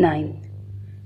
9।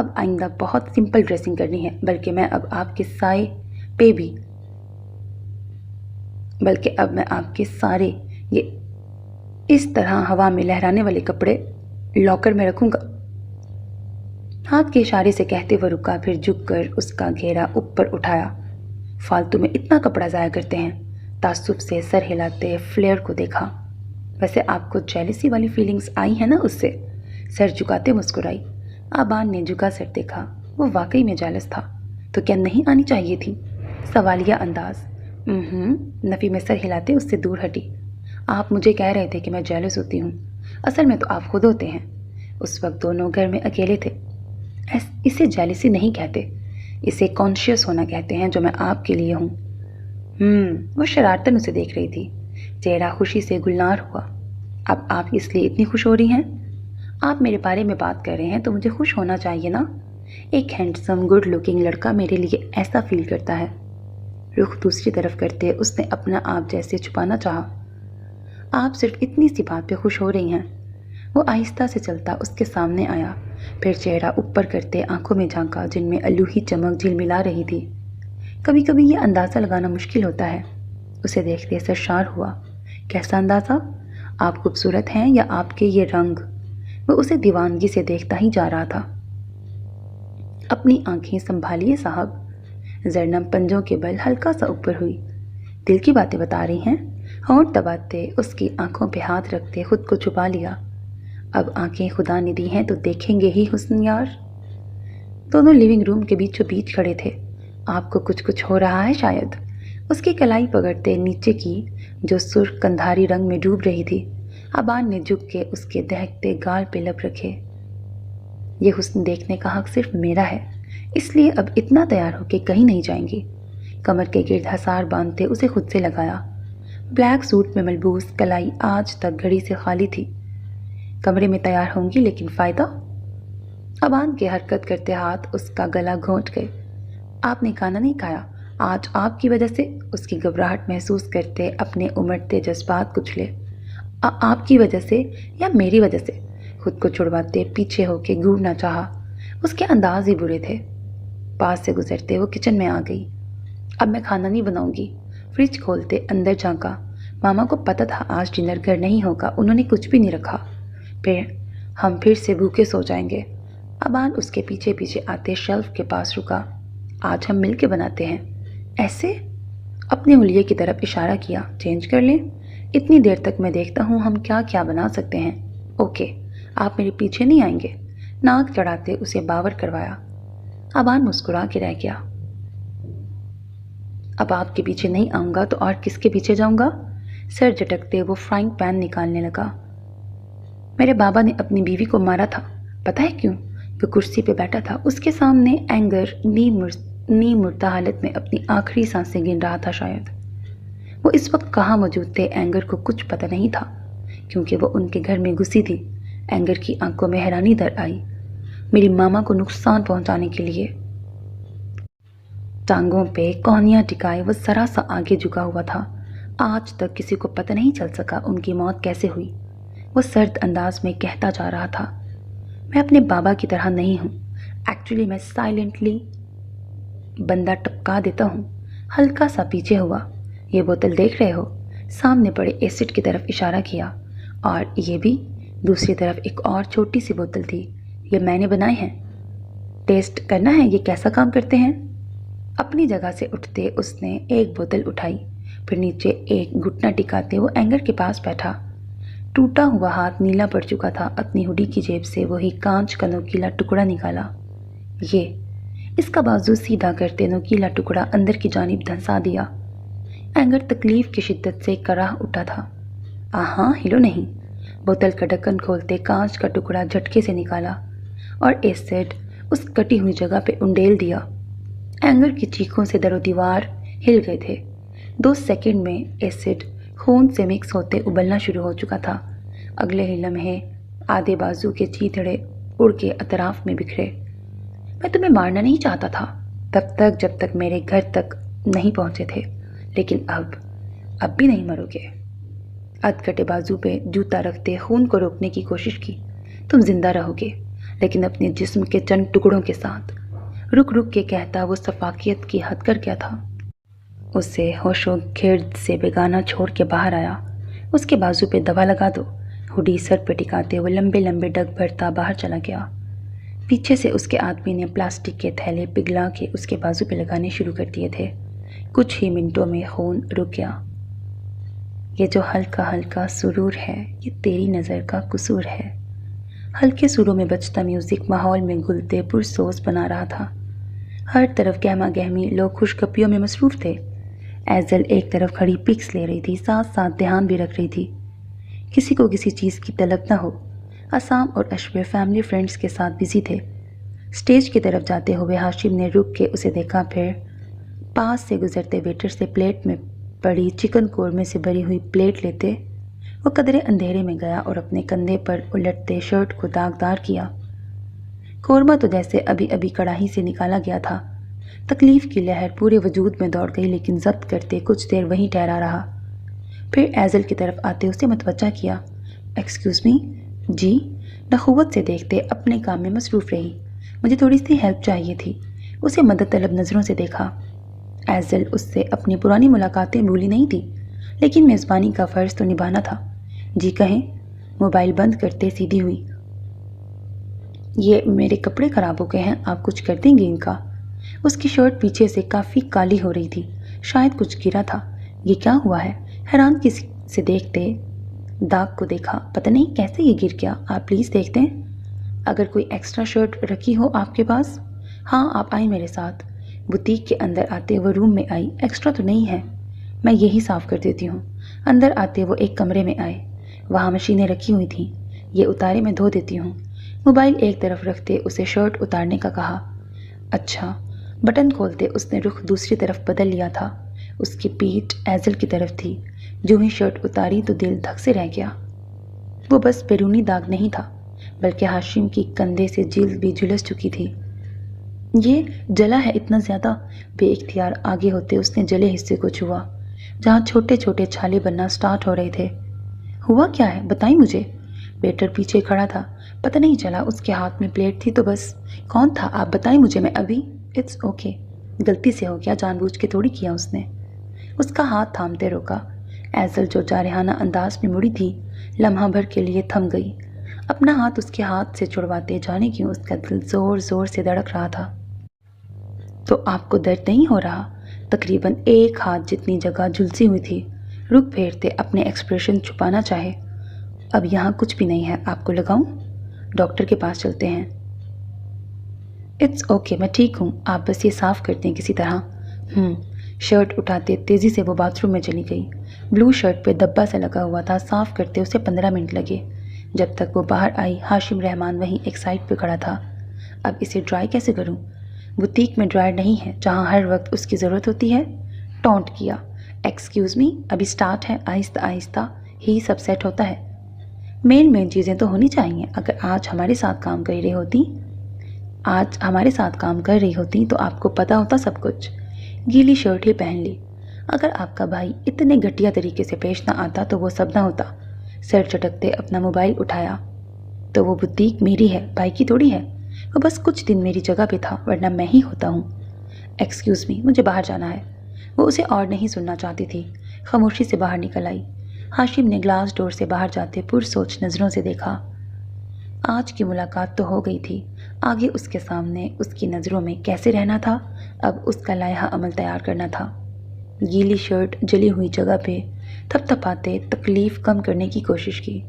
اب آئندہ بہت سمپل ڈریسنگ کرنی ہے، بلکہ میں اب آپ کے سائے پہ بھی اب میں آپ کے سارے یہ اس طرح ہوا میں لہرانے والے کپڑے لاکر میں رکھوں گا۔ ہاتھ کے اشارے سے کہتے وہ رکا، پھر جھک کر اس کا گھیرا اوپر اٹھایا۔ فالتو میں اتنا کپڑا ضائع کرتے ہیں؟ تعصب سے سر ہلاتے فلیئر کو دیکھا۔ ویسے آپ کو جیلسی والی فیلنگز آئی ہیں نا اس سے؟ سر جھکاتے مسکرائی۔ آبان نے جھکا سر دیکھا، وہ واقعی میں جیلس تھا۔ تو کیا نہیں آنی چاہیے تھی؟ سوالیہ انداز۔ نفی میں سر ہلاتے اس سے دور ہٹی۔ آپ مجھے کہہ رہے تھے کہ میں جیلس ہوتی ہوں، اصل میں تو آپ خود ہوتے ہیں۔ اس وقت دونوں گھر میں اکیلے تھے۔ اسے جیلسی نہیں کہتے، اسے کانشیس ہونا کہتے ہیں، جو میں آپ کے لیے ہوں۔ وہ شرارتاً اسے دیکھ رہی تھی۔ چہرہ خوشی سے گلنار ہوا۔ اب آپ اس لیے اتنی خوش ہو رہی ہیں؟ آپ میرے بارے میں بات کر رہے ہیں تو مجھے خوش ہونا چاہیے نا۔ ایک ہینڈسم گڈ لکنگ لڑکا میرے لیے ایسا فیل کرتا ہے۔ رخ دوسری طرف کرتے اس نے اپنا آپ جیسے چھپانا چاہا۔ آپ صرف اتنی سی بات پہ خوش ہو رہی ہیں؟ وہ آہستہ سے چلتا اس کے سامنے آیا، پھر چہرہ اوپر کرتے آنکھوں میں جھانکا جن میں الوہی چمک جھلملا رہی تھی۔ کبھی کبھی یہ اندازہ لگانا مشکل ہوتا ہے۔ اسے دیکھتے سرشار ہوا۔ کیسا اندازہ؟ آپ خوبصورت ہیں یا آپ کے یہ رنگ؟ وہ اسے دیوانگی سے دیکھتا ہی جا رہا تھا۔ اپنی آنکھیں سنبھالیے صاحب۔ زرنم پنجوں کے بل ہلکا سا اوپر ہوئی۔ دل کی باتیں بتا رہی ہیں؟ ہونٹ دباتے اس کی آنکھوں پہ ہاتھ رکھتے خود کو چھپا لیا۔ اب آنکھیں خدا نے دی ہیں تو دیکھیں گے ہی حسن یار۔ دونوں لیونگ روم کے بیچوں بیچ کھڑے تھے۔ آپ کو کچھ ہو رہا ہے شاید؟ اس کی کلائی پکڑتے نیچے کی جو سرخ کندھاری رنگ میں ڈوب رہی تھی۔ آبان نے جھک کے اس کے دہکتے گال پہ لب رکھے۔ یہ حسن دیکھنے کا حق صرف میرا ہے، اس لیے اب اتنا تیار ہو کے کہیں نہیں جائیں گی۔ کمر کے گرد حصار باندھتے اسے خود سے لگایا۔ بلیک سوٹ میں ملبوس کلائی آج تک گھڑی سے خالی تھی۔ کمرے میں تیار ہوں گی لیکن فائدہ؟ ابان کے حرکت کرتے ہاتھ اس کا گلا گھونٹ گئے۔ آپ نے کھانا نہیں کھایا آج آپ کی وجہ سے؟ اس کی گھبراہٹ محسوس کرتے اپنے امڑتے جذبات کچلے۔ آپ کی وجہ سے یا میری وجہ سے؟ خود کو چھڑواتے پیچھے ہو کے گھورنا چاہا۔ اس کے انداز ہی برے تھے۔ پاس سے گزرتے وہ کچن میں آ گئی۔ اب میں کھانا نہیں بناؤں گی۔ فریج کھولتے اندر جھانکا۔ ماما کو پتہ تھا آج ڈنر گھر نہیں ہوگا، انہوں نے کچھ بھی نہیں رکھا۔ ہم پھر سے بھوکے سو جائیں گے۔ ابان اس کے پیچھے پیچھے آتے شیلف کے پاس رکا۔ آج ہم مل کے بناتے ہیں۔ ایسے؟ اپنے انگلیے کی طرف اشارہ کیا۔ چینج کر لیں؟ اتنی دیر تک میں دیکھتا ہوں ہم کیا کیا بنا سکتے ہیں۔ اوکے، آپ میرے پیچھے نہیں آئیں گے؟ ناک چڑھاتے اسے باور کروایا۔ ابان مسکرا کے رہ گیا۔ اب آپ کے پیچھے نہیں آؤں گا تو اور کس کے پیچھے جاؤں گا؟ سر جھٹکتے وہ فرائنگ پین نکالنے لگا۔ میرے بابا نے اپنی بیوی کو مارا تھا، پتہ ہے کیوں؟ وہ کرسی پہ بیٹھا تھا، اس کے سامنے اینگر نیم مردہ حالت میں اپنی آخری سانسیں گن رہا تھا شاید۔ وہ اس وقت کہاں موجود تھے اینگر کو کچھ پتہ نہیں تھا، کیونکہ وہ ان کے گھر میں گھسی تھی۔ اینگر کی آنکھوں میں حیرانی در آئی۔ میری ماما کو نقصان پہنچانے کے لیے؟ ٹانگوں پہ کونیاں ٹکائے وہ ذرا سا آگے جھکا ہوا تھا۔ آج تک کسی کو پتہ نہیں چل سکا ان کی موت کیسے ہوئی۔ وہ سرد انداز میں کہتا جا رہا تھا، میں اپنے بابا کی طرح نہیں ہوں، ایکچولی میں سائلنٹلی بندہ ٹپکا دیتا ہوں۔ ہلکا سا پیچھے ہوا۔ یہ بوتل دیکھ رہے ہو؟ سامنے پڑے ایسڈ کی طرف اشارہ کیا۔ اور یہ بھی؟ دوسری طرف ایک اور چھوٹی سی بوتل تھی۔ یہ میں نے بنائے ہیں، ٹیسٹ کرنا ہے یہ کیسا کام کرتے ہیں؟ اپنی جگہ سے اٹھتے اس نے ایک بوتل اٹھائی، پھر نیچے ایک گھٹنا ٹکاتے وہ اینگر کے پاس بیٹھا۔ ٹوٹا ہوا ہاتھ نیلا پڑ چکا تھا۔ اپنی ہوڈی کی جیب سے وہی کانچ کا نوکیلا ٹکڑا نکالا۔ یہ اس کا بازو سیدھا کرتے نوکیلا ٹکڑا اندر کی جانب دھنسا دیا۔ اینگر تکلیف کی شدت سے کراہ اٹھا تھا۔ آہاں ہلو نہیں۔ بوتل کا ڈھکن کھولتے کانچ کا ٹکڑا جھٹکے سے نکالا اور ایسڈ اس کٹی ہوئی جگہ پہ انڈیل دیا۔ اینگر کی چیخوں سے در و دیوار ہل گئے تھے۔ 2 سیکنڈ میں ایسڈ خون سے مکس ہوتے ابلنا شروع ہو چکا تھا۔ اگلے ہی لمحے آدھے بازو کے چیتڑے اڑ کے اطراف میں بکھرے۔ میں تمہیں مارنا نہیں چاہتا تھا تب تک جب تک میرے گھر تک نہیں پہنچے تھے، لیکن اب بھی نہیں مرو گے۔ ادھ کٹے بازو پہ جوتا رکھتے خون کو روکنے کی کوشش کی۔ تم زندہ رہو گے لیکن اپنے جسم کے چند ٹکڑوں کے ساتھ۔ رک رک کے کہتا وہ شفافیت کی حد کر گیا تھا۔ اسے ہوش و گرد سے بیگانہ چھوڑ کے باہر آیا۔ اس کے بازو پہ دوا لگا دو، ہوڈی سر پہ ٹکاتے وہ لمبے لمبے ڈگ بھرتا باہر چلا گیا۔ پیچھے سے اس کے آدمی نے پلاسٹک کے تھیلے پگھلا کے اس کے بازو پہ لگانے شروع کر دیے تھے۔ کچھ ہی منٹوں میں خون رک گیا۔ یہ جو ہلکا ہلکا سرور ہے، یہ تیری نظر کا قصور ہے۔ ہلکے سروں میں بجتا میوزک ماحول میں گلتے پرسوز بنا رہا تھا۔ ہر طرف گہما گہمی، لوگ خوشگپیوں میں مصروف تھے۔ ایزل ایک طرف کھڑی پکس لے رہی تھی، ساتھ ساتھ دھیان بھی رکھ رہی تھی کسی کو کسی چیز کی طلب نہ ہو۔ عصام اور اشوے فیملی فرینڈز کے ساتھ بزی تھے۔ سٹیج کی طرف جاتے ہوئے ہاشم نے رک کے اسے دیکھا، پھر پاس سے گزرتے ویٹر سے پلیٹ میں پڑی چکن قورمے سے بھری ہوئی پلیٹ لیتے وہ قدرے اندھیرے میں گیا اور اپنے کندھے پر الٹتے شرٹ کو داغدار کیا۔ قورمہ تو جیسے ابھی ابھی کڑاہی سے نکالا گیا تھا۔ تکلیف کی لہر پورے وجود میں دوڑ گئی، لیکن ضبط کرتے کچھ دیر وہیں ٹھہرا رہا۔ پھر ایزل کی طرف آتے اسے متوجہ کیا۔ Excuse me? جی؟ نخوت سے دیکھتے اپنے کام میں مصروف رہی۔ مجھے تھوڑی سی ہیلپ چاہیے تھی۔ اسے مدد طلب نظروں سے دیکھا۔ ایزل اس سے اپنی پرانی ملاقاتیں بھولی نہیں تھی، لیکن میزبانی کا فرض تو نبھانا تھا۔ جی کہیں؟ موبائل بند کرتے سیدھی ہوئی۔ یہ میرے کپڑے خراب ہو گئے ہیں، آپ کچھ کر دیں گے ان کا؟ اس کی شرٹ پیچھے سے کافی کالی ہو رہی تھی، شاید کچھ گرا تھا۔ یہ کیا ہوا ہے؟ حیران کسی سے دیکھتے داغ کو دیکھا۔ پتہ نہیں کیسے یہ گر گیا، آپ پلیز دیکھ دیں۔ اگر کوئی ایکسٹرا شرٹ رکھی ہو آپ کے پاس؟ ہاں، آپ آئیں میرے ساتھ۔ بوتیک کے اندر آتے وہ روم میں آئی۔ ایکسٹرا تو نہیں ہے، میں یہی صاف کر دیتی ہوں۔ اندر آتے وہ ایک کمرے میں آئے، وہاں مشینیں رکھی ہوئی تھیں۔ یہ اتارے میں دھو دیتی ہوں۔ موبائل ایک طرف رکھتے اسے شرٹ اتارنے کا کہا۔ اچھا۔ بٹن کھولتے اس نے رخ دوسری طرف بدل لیا تھا۔ اس کی پیٹھ ایزل کی طرف تھی۔ جو ہی شرٹ اتاری تو دل دھک سے رہ گیا۔ وہ بس بیرونی داغ نہیں تھا، بلکہ ہاشم کی کندھے سے جلد بھی جھلس چکی تھی۔ یہ جلا ہے اتنا زیادہ؟ بے اختیار آگے ہوتے اس نے جلے حصے کو چھوا، جہاں چھوٹے چھوٹے چھالے بننا سٹارٹ ہو رہے تھے۔ ہوا کیا ہے بتائیں مجھے۔ ویٹر پیچھے کھڑا تھا، پتہ نہیں چلا، اس کے ہاتھ میں پلیٹ تھی تو بس۔ کون تھا آپ بتائیں مجھے، میں ابھی۔ اٹس اوکے، غلطی سے ہو گیا، جان بوجھ کے تھوڑی کیا اس نے۔ اس کا ہاتھ تھامتے روکا۔ ایزل جو جارحانہ انداز میں مڑی تھی، لمحہ بھر کے لیے تھم گئی۔ اپنا ہاتھ اس کے ہاتھ سے چھڑواتے جانے کیوں اس کا دل زور زور سے دھڑک رہا تھا۔ تو آپ کو درد نہیں ہو رہا؟ تقریباً ایک ہاتھ جتنی جگہ جھلسی ہوئی تھی۔ رخ پھیرتے اپنے ایکسپریشن چھپانا چاہے۔ اب یہاں کچھ بھی نہیں ہے، آپ کو لگاؤں؟ ڈاکٹر کے پاس چلتے ہیں۔ اٹس اوکے، میں ٹھیک ہوں، آپ بس یہ صاف کر دیں کسی طرح۔ شرٹ اٹھاتے تیزی سے وہ باتھ روم میں چلی گئی۔ بلو شرٹ پہ دبا سا لگا ہوا تھا، صاف کرتے اسے 15 منٹ لگے۔ جب تک وہ باہر آئی، ہاشم رحمان وہیں ایک سائڈ پہ کھڑا تھا۔ اب اسے ڈرائی کیسے کروں؟ بوتیک میں ڈرائر نہیں ہے جہاں ہر وقت اس کی ضرورت ہوتی ہے؟ ٹونٹ کیا۔ ایکسکیوز می، ابھی سٹارٹ ہے، آہستہ آہستہ ہی سب سیٹ ہوتا ہے۔ مین چیزیں تو ہونی چاہیے۔ اگر آج ہمارے ساتھ کام کر رہی ہوتی تو آپ کو پتا ہوتا سب کچھ۔ گیلی شرٹ ہی پہن لی۔ اگر آپ کا بھائی اتنے گھٹیا طریقے سے پیش نہ آتا تو وہ سب نہ ہوتا۔ سر چٹکتے اپنا موبائل اٹھایا۔ تو وہ بوتیک میری ہے، بھائی کی تھوڑی ہے۔ وہ بس کچھ دن میری جگہ پہ تھا، ورنہ میں ہی ہوتا ہوں۔ ایکسکیوز می، مجھے باہر جانا ہے۔ وہ اسے اور نہیں سننا چاہتی تھی، خاموشی سے باہر نکل آئی۔ ہاشم نے گلاس ڈور سے باہر جاتے پرسوچ نظروں سے دیکھا۔ آج کی ملاقات تو ہو گئی تھی، آگے اس کے سامنے اس کی نظروں میں کیسے رہنا تھا، اب اس کا لائحہ عمل تیار کرنا تھا۔ گیلی شرٹ جلی ہوئی جگہ پہ تھپ تھپاتے تکلیف کم کرنے کی کوشش کی۔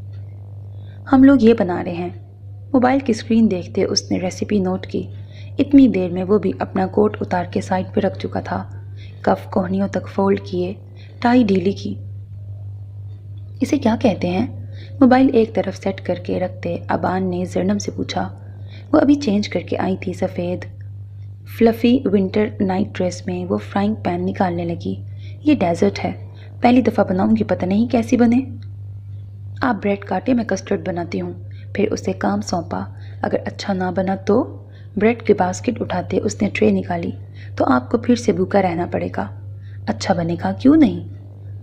ہم لوگ یہ بنا رہے ہیں۔ موبائل کی اسکرین دیکھتے اس نے ریسیپی نوٹ کی۔ اتنی دیر میں وہ بھی اپنا کوٹ اتار کے سائڈ پہ رکھ چکا تھا، کف کوہنیوں تک فولڈ کیے، ٹائی ڈھیلی کی۔ اسے کیا کہتے ہیں؟ موبائل ایک طرف سیٹ کر کے رکھتے ابان نے زرنم سے پوچھا۔ وہ ابھی چینج کر کے آئی تھی، سفید فلفی ونٹر نائٹ ڈریس میں وہ فرائنگ پین نکالنے لگی۔ یہ ڈیزرٹ ہے، پہلی دفعہ بناؤں گی، پتہ نہیں کیسی بنے۔ آپ بریڈ کاٹے، میں کسٹرڈ بناتی ہوں۔ پھر اسے کام سونپا۔ اگر اچھا نہ بنا تو؟ بریڈ کی باسکٹ اٹھاتے اس نے ٹرے نکالی۔ تو آپ کو پھر سے بھوکا رہنا پڑے گا۔ اچھا بنے گا، کیوں نہیں؟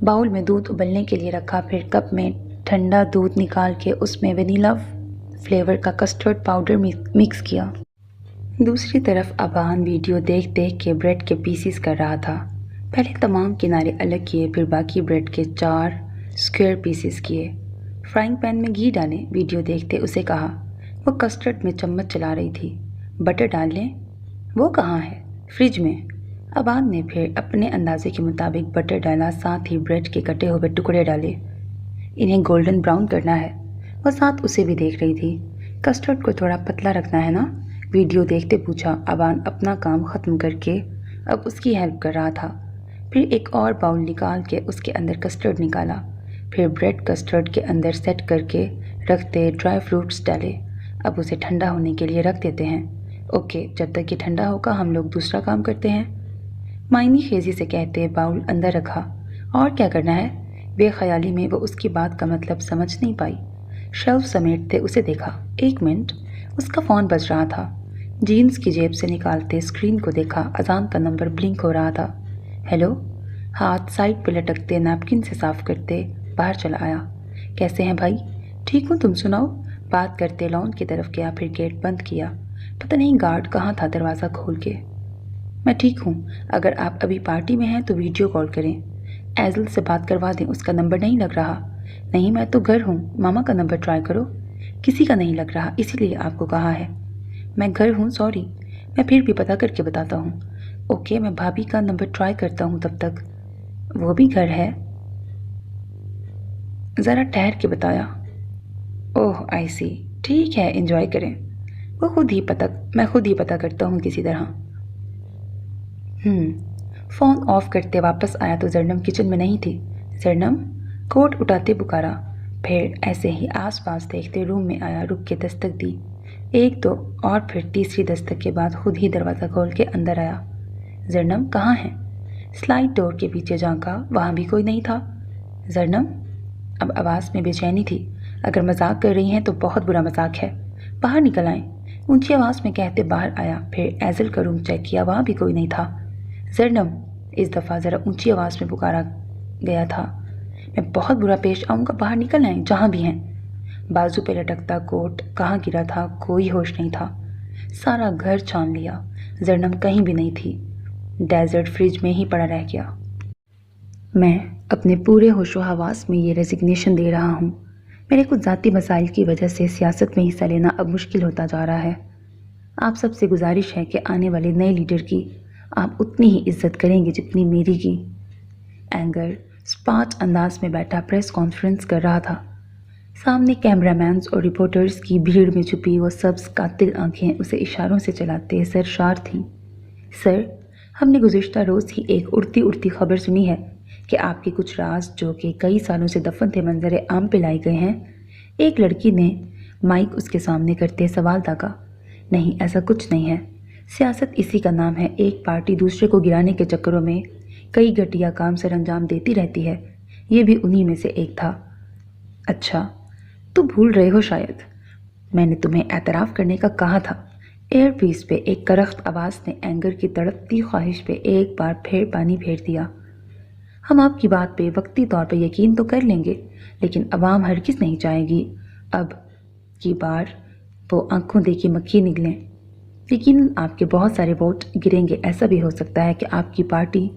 باؤل میں دودھ ابلنے کے لیے رکھا، پھر کپ میں ٹھنڈا دودھ نکال کے اس میں ونیلا فلیور کا کسٹرڈ پاؤڈر مکس کیا۔ دوسری طرف ابان ویڈیو دیکھ دیکھ کے بریڈ کے پیسز کر رہا تھا۔ پہلے تمام کنارے الگ کیے، پھر باقی بریڈ کے 4 اسکوائر پیسز کیے۔ فرائنگ پین میں گھی ڈالیں، ویڈیو دیکھتے اسے کہا۔ وہ کسٹرڈ میں چمچ چلا رہی تھی۔ بٹر ڈال لیں؟ وہ کہاں ہے؟ فریج میں۔ ابان نے پھر اپنے اندازے کے مطابق بٹر ڈالا، ساتھ ہی بریڈ کے کٹے ہوئے ٹکڑے ڈالے۔ انہیں گولڈن براؤن کرنا ہے۔ وہ ساتھ اسے بھی دیکھ رہی تھی۔ کسٹرڈ کو تھوڑا پتلا رکھنا ہے نا؟ ویڈیو دیکھتے پوچھا۔ ابان اپنا کام ختم کر کے اب اس کی ہیلپ کر رہا تھا۔ پھر ایک اور باؤل نکال کے اس کے اندر کسٹرڈ نکالا، پھر بریڈ کسٹرڈ کے اندر سیٹ کر کے رکھتے ڈرائی فروٹس ڈالے۔ اب اسے ٹھنڈا ہونے کے لیے رکھ دیتے ہیں۔ اوکے، جب تک یہ ٹھنڈا ہوگا ہم لوگ دوسرا کام کرتے ہیں، معنی خیزی سے کہتے باؤل اندر رکھا۔ اور کیا کرنا ہے؟ بے خیالی میں وہ اس کی بات کا مطلب سمجھ نہیں پائی۔ شیلف سمیٹتے اسے دیکھا۔ 1 منٹ، اس کا فون بج رہا تھا۔ جینز کی جیب سے نکالتے اسکرین کو دیکھا، اذان کا نمبر بلنک ہو رہا تھا۔ ہیلو، ہاتھ سائڈ پہ لٹکتے نیپکن سے صاف کرتے باہر چلا آیا۔ کیسے ہیں بھائی؟ ٹھیک ہوں، تم سناؤ؟ بات کرتے لان کی طرف گیا، پھر گیٹ بند کیا۔ پتہ نہیں گارڈ کہاں تھا دروازہ کھول کے۔ میں ٹھیک ہوں، اگر آپ ابھی پارٹی میں ہیں تو ویڈیو کال کریں۔ ایزل سے بات کروا دیں، اس کا نمبر نہیں لگ رہا۔ نہیں، میں تو گھر ہوں، ماما کا نمبر ٹرائی کرو۔ کسی کا نہیں لگ رہا، اسی لیے آپ کو کہا ہے۔ میں گھر ہوں، سوری، میں پھر بھی پتہ کر کے بتاتا ہوں۔ اوکے، میں بھابھی کا نمبر ٹرائی کرتا ہوں تب تک۔ وہ بھی گھر ہے؟ ذرا ٹھہر کے بتایا۔ اوہ آئی سی، ٹھیک ہے، انجوائے کریں۔ میں خود ہی پتہ کرتا ہوں کسی طرح۔ فون آف کرتے واپس آیا تو زرنم کچن میں نہیں تھی۔ زرنم؟ کوٹ اٹھاتے پکارا، پھر ایسے ہی آس پاس دیکھتے روم میں آیا، رک کے دستک دی۔ 1 2 اور پھر تیسری دستک کے بعد خود ہی دروازہ کھول کے اندر آیا۔ زرنم کہاں ہے؟ سلائڈ ڈور کے پیچھے جھانکا، وہاں بھی کوئی نہیں تھا۔ زرنم؟ اب آواز میں بے چینی تھی۔ اگر مذاق کر رہی ہیں تو بہت برا مذاق ہے، باہر نکل آئیں، اونچی آواز میں کہتے باہر آیا، پھر ایزل کا روم چیک کیا، وہاں بھی کوئی نہیں تھا۔ زرنم؟ اس دفعہ ذرا اونچی آواز میں پکارا گیا تھا۔ میں بہت برا پیش آؤں گا، باہر نکل آئیں جہاں بھی ہیں۔ بازو پہ لٹکتا کوٹ کہاں گرا تھا، کوئی ہوش نہیں تھا۔ سارا گھر چھان لیا، زرنم کہیں بھی نہیں تھی۔ ڈیزرٹ فریج میں ہی پڑا رہ گیا۔ میں اپنے پورے ہوش و حواس میں یہ ریزگنیشن دے رہا ہوں۔ میرے کچھ ذاتی مسائل کی وجہ سے سیاست میں حصہ لینا اب مشکل ہوتا جا رہا ہے۔ آپ سب سے گزارش ہے کہ آنے والے نئے لیڈر کی آپ اتنی ہی عزت کریں گے جتنی میری کی۔ اینگر اسپاٹ انداز میں بیٹھا پریس کانفرنس کر رہا تھا۔ سامنے کیمرہ مینز اور رپورٹرز کی بھیڑ میں چھپی وہ سبز قاتل آنکھیں اسے اشاروں سے چلاتے سرشار تھیں۔ سر، ہم نے گزشتہ روز ہی ایک اڑتی خبر سنی ہے کہ آپ کے کچھ راز جو کہ کئی سالوں سے دفن تھے منظر عام پہ لائے گئے ہیں۔ ایک لڑکی نے مائک اس کے سامنے کرتے سوال داغا۔ نہیں، ایسا کچھ نہیں ہے۔ سیاست اسی کا نام ہے، ایک پارٹی دوسرے کو گرانے کے چکروں میں کئی گھٹیا کام سر انجام دیتی رہتی ہے، یہ بھی انہی میں سے ایک تھا۔ اچھا، تو بھول رہے ہو شاید، میں نے تمہیں اعتراف کرنے کا کہا تھا۔ ایئر پیس پہ ایک کرخت آواز نے اینگر کی تڑپتی خواہش پہ ایک بار پھر پانی پھیر دیا۔ ہم آپ کی بات پہ وقتی طور پہ یقین تو کر لیں گے، لیکن عوام ہرگز نہیں چاہے گی اب کی بار وہ آنکھوں دیکھی مکھی نکلیں۔ یقیناً آپ کے بہت سارے ووٹ گریں گے، ایسا بھی ہو سکتا ہے کہ آپ کی پارٹی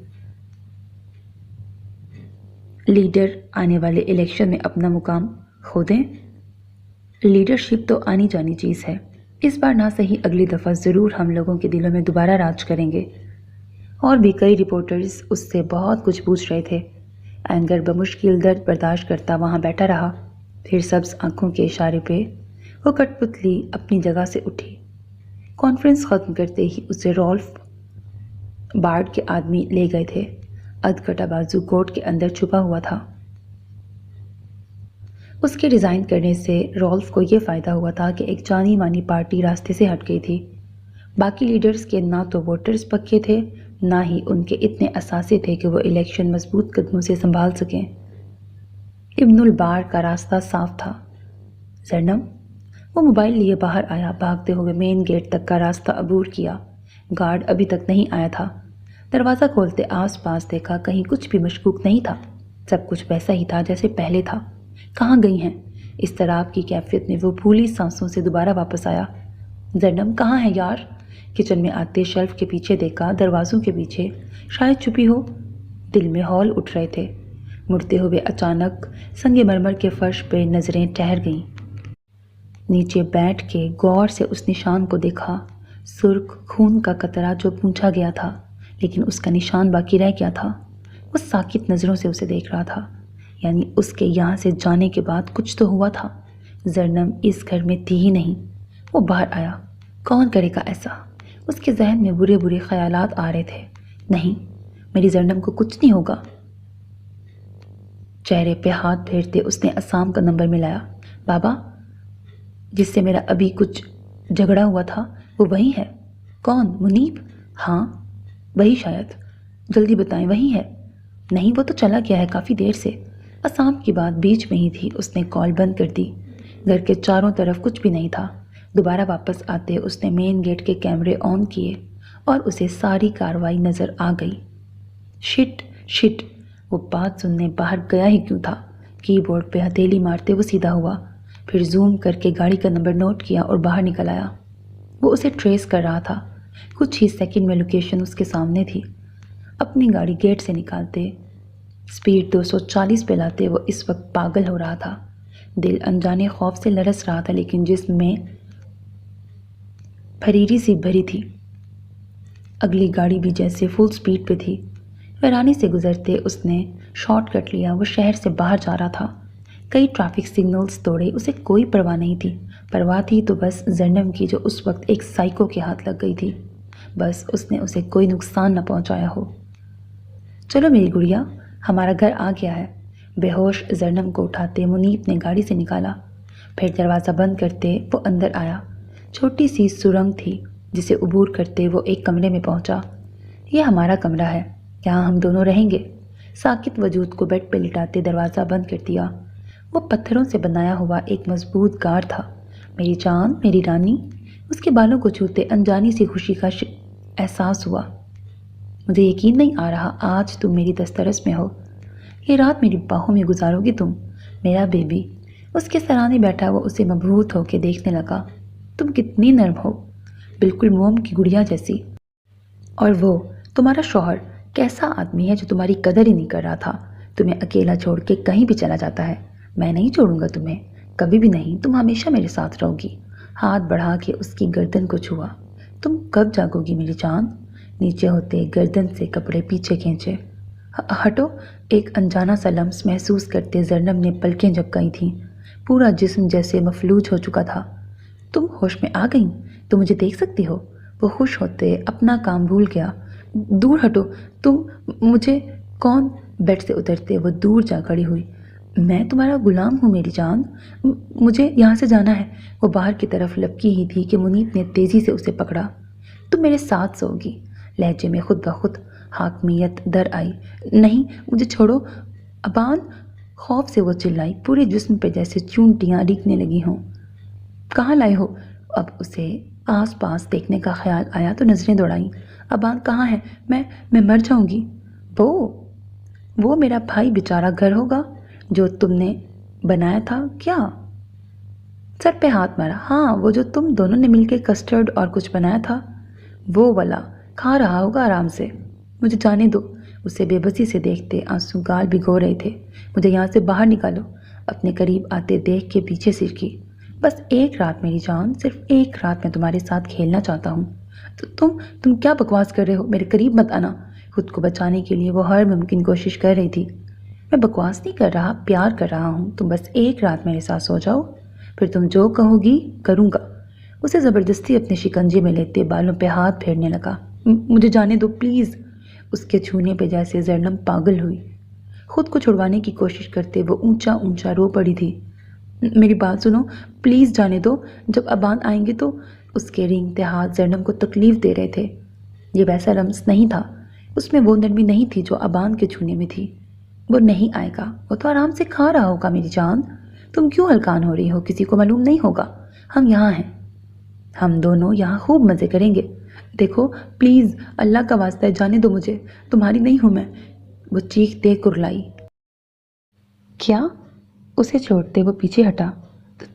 لیڈر آنے والے الیکشن میں اپنا مقام کھو دیں۔ لیڈرشپ تو آنی جانی چیز ہے، اس بار نہ صحیح اگلی دفعہ ضرور ہم لوگوں کے دلوں میں دوبارہ راج کریں گے۔ اور بھی کئی رپورٹرز اس سے بہت کچھ پوچھ رہے تھے۔ اینگر بمشکل درد برداشت کرتا وہاں بیٹھا رہا، پھر سبز آنکھوں کے اشارے پہ وہ کٹ پتلی اپنی جگہ سے اٹھی۔ کانفرنس ختم کرتے ہی اسے رالف بارڈ کے آدمی لے گئے تھے۔ ادکٹا بازو کوٹ کے اندر چھپا ہوا تھا۔ اس کے ریزائن کرنے سے رالف کو یہ فائدہ ہوا تھا کہ ایک جانی مانی پارٹی راستے سے ہٹ گئی تھی۔ باقی لیڈرز کے نہ تو ووٹرز پکے تھے، نہ ہی ان کے اتنے اثاثے تھے کہ وہ الیکشن مضبوط قدموں سے سنبھال سکیں۔ ابن البار کا راستہ صاف تھا۔ زرنم؟ وہ موبائل لیے باہر آیا، بھاگتے ہوئے مین گیٹ تک کا راستہ عبور کیا۔ گارڈ ابھی تک نہیں آیا تھا۔ دروازہ کھولتے آس پاس دیکھا، کہیں کچھ بھی مشکوک نہیں تھا، سب کچھ ویسا ہی تھا جیسے پہلے تھا۔ کہاں گئی ہیں؟ اضطراب کی کیفیت میں وہ پھولی سانسوں سے دوبارہ واپس آیا۔ زینب کہاں ہے یار؟ کچن میں آتے شیلف کے پیچھے دیکھا، دروازوں کے پیچھے شاید چھپی ہو۔ دل میں ہول اٹھ رہے تھے۔ مڑتے ہوئے اچانک سنگ مرمر کے فرش پہ نظریں ٹھہر گئیں۔ نیچے بیٹھ کے غور سے اس نشان کو دیکھا، سرخ خون کا قطرہ جو پونچھا گیا تھا لیکن اس کا نشان باقی رہ گیا تھا۔ وہ ساکت نظروں سے اسے دیکھ رہا تھا، یعنی اس کے یہاں سے جانے کے بعد کچھ تو ہوا تھا۔ زینب اس گھر میں تھی ہی نہیں۔ وہ باہر آیا۔ کون کرے گا ایسا؟ اس کے ذہن میں برے برے خیالات آ رہے تھے۔ نہیں، میری زینب کو کچھ نہیں ہوگا۔ چہرے پہ ہاتھ پھیرتے اس نے عصام کا نمبر ملایا۔ بابا، جس سے میرا ابھی کچھ جھگڑا ہوا تھا وہ وہی ہے؟ کون؟ منیب؟ ہاں وہی شاید۔ جلدی بتائیں، وہی ہے؟ نہیں، وہ تو چلا گیا ہے کافی دیر سے۔ عصام کی بات بیچ میں ہی تھی، اس نے کال بند کر دی۔ گھر کے چاروں طرف کچھ بھی نہیں تھا۔ دوبارہ واپس آتے اس نے مین گیٹ کے کیمرے آن کیے اور اسے ساری کارروائی نظر آ گئی۔ شٹ شٹ، وہ بات سننے باہر گیا ہی کیوں تھا؟ کی بورڈ پہ ہتھیلی مارتے وہ سیدھا ہوا، پھر زوم کر کے گاڑی کا نمبر نوٹ کیا اور باہر نکل آیا۔ وہ اسے ٹریس کر رہا تھا۔ کچھ ہی سیکنڈ میں لوکیشن اس کے سامنے تھی۔ اپنی گاڑی گیٹ سے نکالتے، سپیڈ 240 پہ لاتے وہ اس وقت پاگل ہو رہا تھا۔ دل انجانے خوف سے لرز رہا تھا لیکن جسم میں پھریری سی بھری تھی۔ اگلی گاڑی بھی جیسے فل سپیڈ پہ تھی۔ ویرانی سے گزرتے اس نے شارٹ کٹ لیا۔ وہ شہر سے باہر جا رہا تھا۔ کئی ٹریفک سگنلز توڑے، اسے کوئی پرواہ نہیں تھی۔ پرواہ تھی تو بس زینب کی، جو اس وقت ایک سائیکو کے ہاتھ لگ گئی تھی۔ بس اس نے اسے کوئی نقصان نہ پہنچایا ہو۔ چلو میری گڑیا، ہمارا گھر آ گیا ہے۔ بے ہوش زینب کو اٹھاتے منیب نے گاڑی سے نکالا، پھر دروازہ بند کرتے وہ اندر آیا۔ چھوٹی سی سرنگ تھی جسے عبور کرتے وہ ایک کمرے میں پہنچا۔ یہ ہمارا کمرہ ہے، یہاں ہم دونوں رہیں گے۔ ساکت وجود کو بیڈ پہ لٹاتے دروازہ بند کر دیا۔ وہ پتھروں سے بنایا ہوا ایک مضبوط غار تھا۔ میری جان، میری رانی، اس کے بالوں کو چھوتے انجانی سی خوشی کا احساس ہوا۔ مجھے یقین نہیں آ رہا آج تم میری دسترس میں ہو۔ یہ رات میری باہوں میں گزارو گی تم، میرا بیبی۔ اس کے سرانے بیٹھا وہ اسے مبہوت ہو کے دیکھنے لگا۔ تم کتنی نرم ہو، بالکل موم کی گڑیا جیسی۔ اور وہ تمہارا شوہر کیسا آدمی ہے جو تمہاری قدر ہی نہیں کر رہا تھا، تمہیں اکیلا چھوڑ کے کہیں بھی چلا جاتا ہے۔ میں نہیں چھوڑوں گا تمہیں، کبھی بھی نہیں، تم ہمیشہ میرے ساتھ رہو گی۔ ہاتھ بڑھا کے اس کی گردن کو چھوا۔ تم کب جاگو گی میری جان؟ نیچے ہوتے گردن سے کپڑے پیچھے کھینچے۔ ہٹو، ایک انجانا سا لمس محسوس کرتے زینب نے پلکیں جھپکائی تھیں۔ پورا جسم جیسے مفلوج ہو چکا تھا۔ تم ہوش میں آ گئیں؟ تم مجھے دیکھ سکتی ہو؟ وہ خوش ہوتے اپنا کام بھول گیا۔ دور ہٹو، تم مجھے کون؟ بیڈ سے اترتے وہ دور جا کھڑی ہوئی۔ میں تمہارا غلام ہوں میری جان، مجھے یہاں سے جانا ہے۔ وہ باہر کی طرف لپکی ہی تھی کہ منیب نے تیزی سے اسے پکڑا۔ تم میرے ساتھ سو گی، لہجے میں خود بخود حاکمیت در آئی۔ نہیں، مجھے چھوڑو ابان، خوف سے وہ چلائی، پورے جسم پہ جیسے چونٹیاں ریگنے لگی ہوں۔ کہاں لائے ہو؟ اب اسے آس پاس دیکھنے کا خیال آیا تو نظریں دوڑائیں۔ ابان کہاں ہے؟ میں مر جاؤں گی۔ وہ میرا بھائی بیچارہ گھر ہوگا جو تم نے بنایا تھا کیا؟ سر پہ ہاتھ مارا۔ ہاں، وہ جو تم دونوں نے مل کے کسٹرڈ اور کچھ بنایا تھا، وہ والا کھا رہا ہوگا آرام سے۔ مجھے جانے دو۔ اسے بے بسی سے دیکھتے آنسو گال بھگو رہے تھے۔ مجھے یہاں سے باہر نکالو۔ اپنے قریب آتے دیکھ کے پیچھے سرکی۔ بس ایک رات میری جان، صرف ایک رات میں تمہارے ساتھ کھیلنا چاہتا ہوں۔ تم کیا بکواس کر رہے ہو؟ میرے قریب مت آنا۔ خود کو بچانے کے لیے وہ ہر ممکن کوشش کر رہی تھی۔ میں بکواس نہیں کر رہا، پیار کر رہا ہوں۔ تم بس ایک رات میرے ساتھ سو جاؤ، پھر تم جو کہو گی کروں گا۔ اسے زبردستی اپنے شکنجے میں لیتے بالوں پہ ہاتھ پھیرنے لگا۔ مجھے جانے دو پلیز۔ اس کے چھونے پہ جیسے زینب پاگل ہوئی۔ خود کو چھڑوانے کی کوشش کرتے وہ اونچا اونچا رو پڑی تھی۔ میری بات سنو، پلیز جانے دو۔ جب ابان آئیں گے تو… اس کے رینگتے ہاتھ زینب کو تکلیف دے رہے تھے۔ یہ ویسا لمس نہیں تھا، اس میں وہ نرمی نہیں تھی جو ابان کے چھونے میں تھی۔ وہ نہیں آئے گا، وہ تو آرام سے کھا رہا ہوگا میری جان۔ تم کیوں ہلکان ہو رہی ہو؟ کسی کو معلوم نہیں ہوگا، ہم یہاں ہیں، ہم دونوں یہاں خوب مزے کریں گے۔ دیکھو پلیز، اللہ کا واسطہ ہے، جانے دو مجھے، تمہاری نہیں ہوں میں۔ وہ چیختے کرلائی۔ کیا؟ اسے چھوڑتے وہ پیچھے ہٹا۔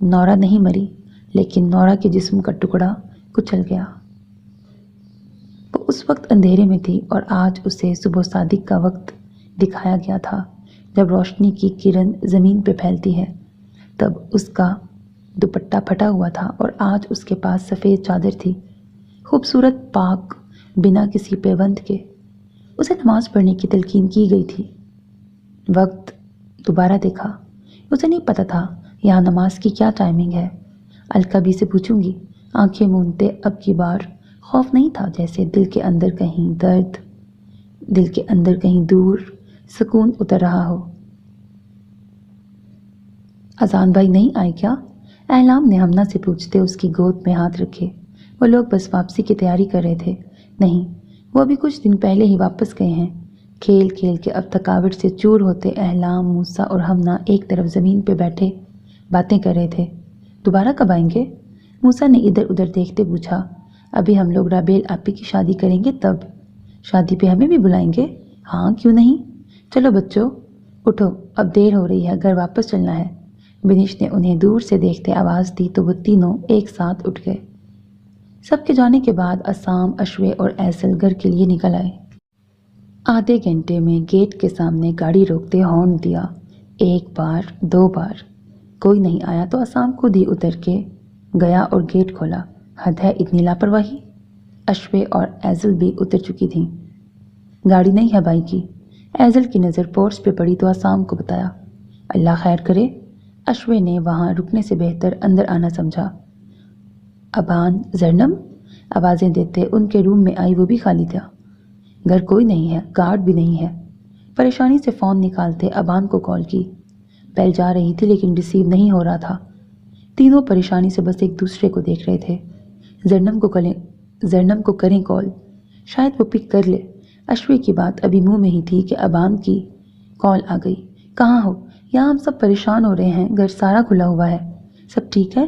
نورا نہیں مری، لیکن نورا کے جسم کا ٹکڑا کچل گیا۔ وہ اس وقت اندھیرے میں تھی اور آج اسے صبح صادق کا وقت دکھایا گیا تھا جب روشنی کی کرن زمین پہ پھیلتی ہے۔ تب اس کا دوپٹہ پھٹا ہوا تھا اور آج اس کے پاس سفید چادر تھی، خوبصورت، پاک، بنا کسی پیوند کے۔ اسے نماز پڑھنے کی تلقین کی گئی تھی۔ وقت دوبارہ دیکھا۔ اسے نہیں پتا تھا یہاں نماز کی کیا ٹائمنگ ہے۔ الکبی سے پوچھوں گی، آنکھیں مونتے اب کی بار خوف نہیں تھا، جیسے دل کے اندر کہیں درد، دل کے اندر کہیں دور سکون اتر رہا ہو۔ اذان بھائی نہیں آئے کیا؟ احلام نے ہمنا سے پوچھتے اس کی گود میں ہاتھ رکھے۔ وہ لوگ بس واپسی کی تیاری کر رہے تھے۔ نہیں، وہ ابھی کچھ دن پہلے ہی واپس گئے ہیں۔ کھیل کھیل کے اب تھکاوٹ سے چور ہوتے احلام، موسیٰ اور ہمنا ایک طرف زمین پہ بیٹھے باتیں کر رہے تھے۔ دوبارہ کب آئیں گے؟ موسیٰ نے ادھر ادھر دیکھتے پوچھا۔ ابھی ہم لوگ رابیل آپی کی شادی کریں گے تب۔ شادی پہ ہمیں بھی بلائیں گے؟ ہاں، کیوں نہیں؟ چلو بچوں اٹھو، اب دیر ہو رہی ہے، گھر واپس چلنا ہے۔ بنش نے انہیں دور سے دیکھتے آواز دی تو وہ تینوں ایک ساتھ اٹھ گئے۔ سب کے جانے کے بعد عصام، اشوے اور ایسل گھر کے لیے نکل آئے۔ آدھے گھنٹے میں گیٹ کے سامنے گاڑی روکتے ہارن دیا، ایک بار، دو بار، کوئی نہیں آیا تو عصام خود ہی اتر کے گیا اور گیٹ کھولا۔ حد ہے اتنی لاپرواہی۔ اشوے اور ایزل بھی اتر چکی تھیں۔ گاڑی نہیں ہے بھائی کی۔ ایزل کی نظر پورچ پہ پڑی تو عصام کو بتایا۔ اللہ خیر کرے۔ اشوے نے وہاں رکنے سے بہتر اندر آنا سمجھا۔ ابان، زرنم، آوازیں دیتے ان کے روم میں آئی، وہ بھی خالی تھا۔ گھر کوئی نہیں ہے، گارڈ بھی نہیں ہے۔ پریشانی سے فون نکالتے ابان کو کال کی۔ بیل جا رہی تھی لیکن ریسیو نہیں ہو رہا تھا۔ تینوں پریشانی سے بس ایک دوسرے کو دیکھ رہے تھے۔ زرنم کو کریں کال، شاید وہ پک کر لے۔ اشوے کی بات ابھی منہ میں ہی تھی کہ ابان کی کال آ گئی۔ کہاں ہو؟ یہاں ہم سب پریشان ہو رہے ہیں، گھر سارا کھلا ہوا ہے۔ سب ٹھیک ہے؟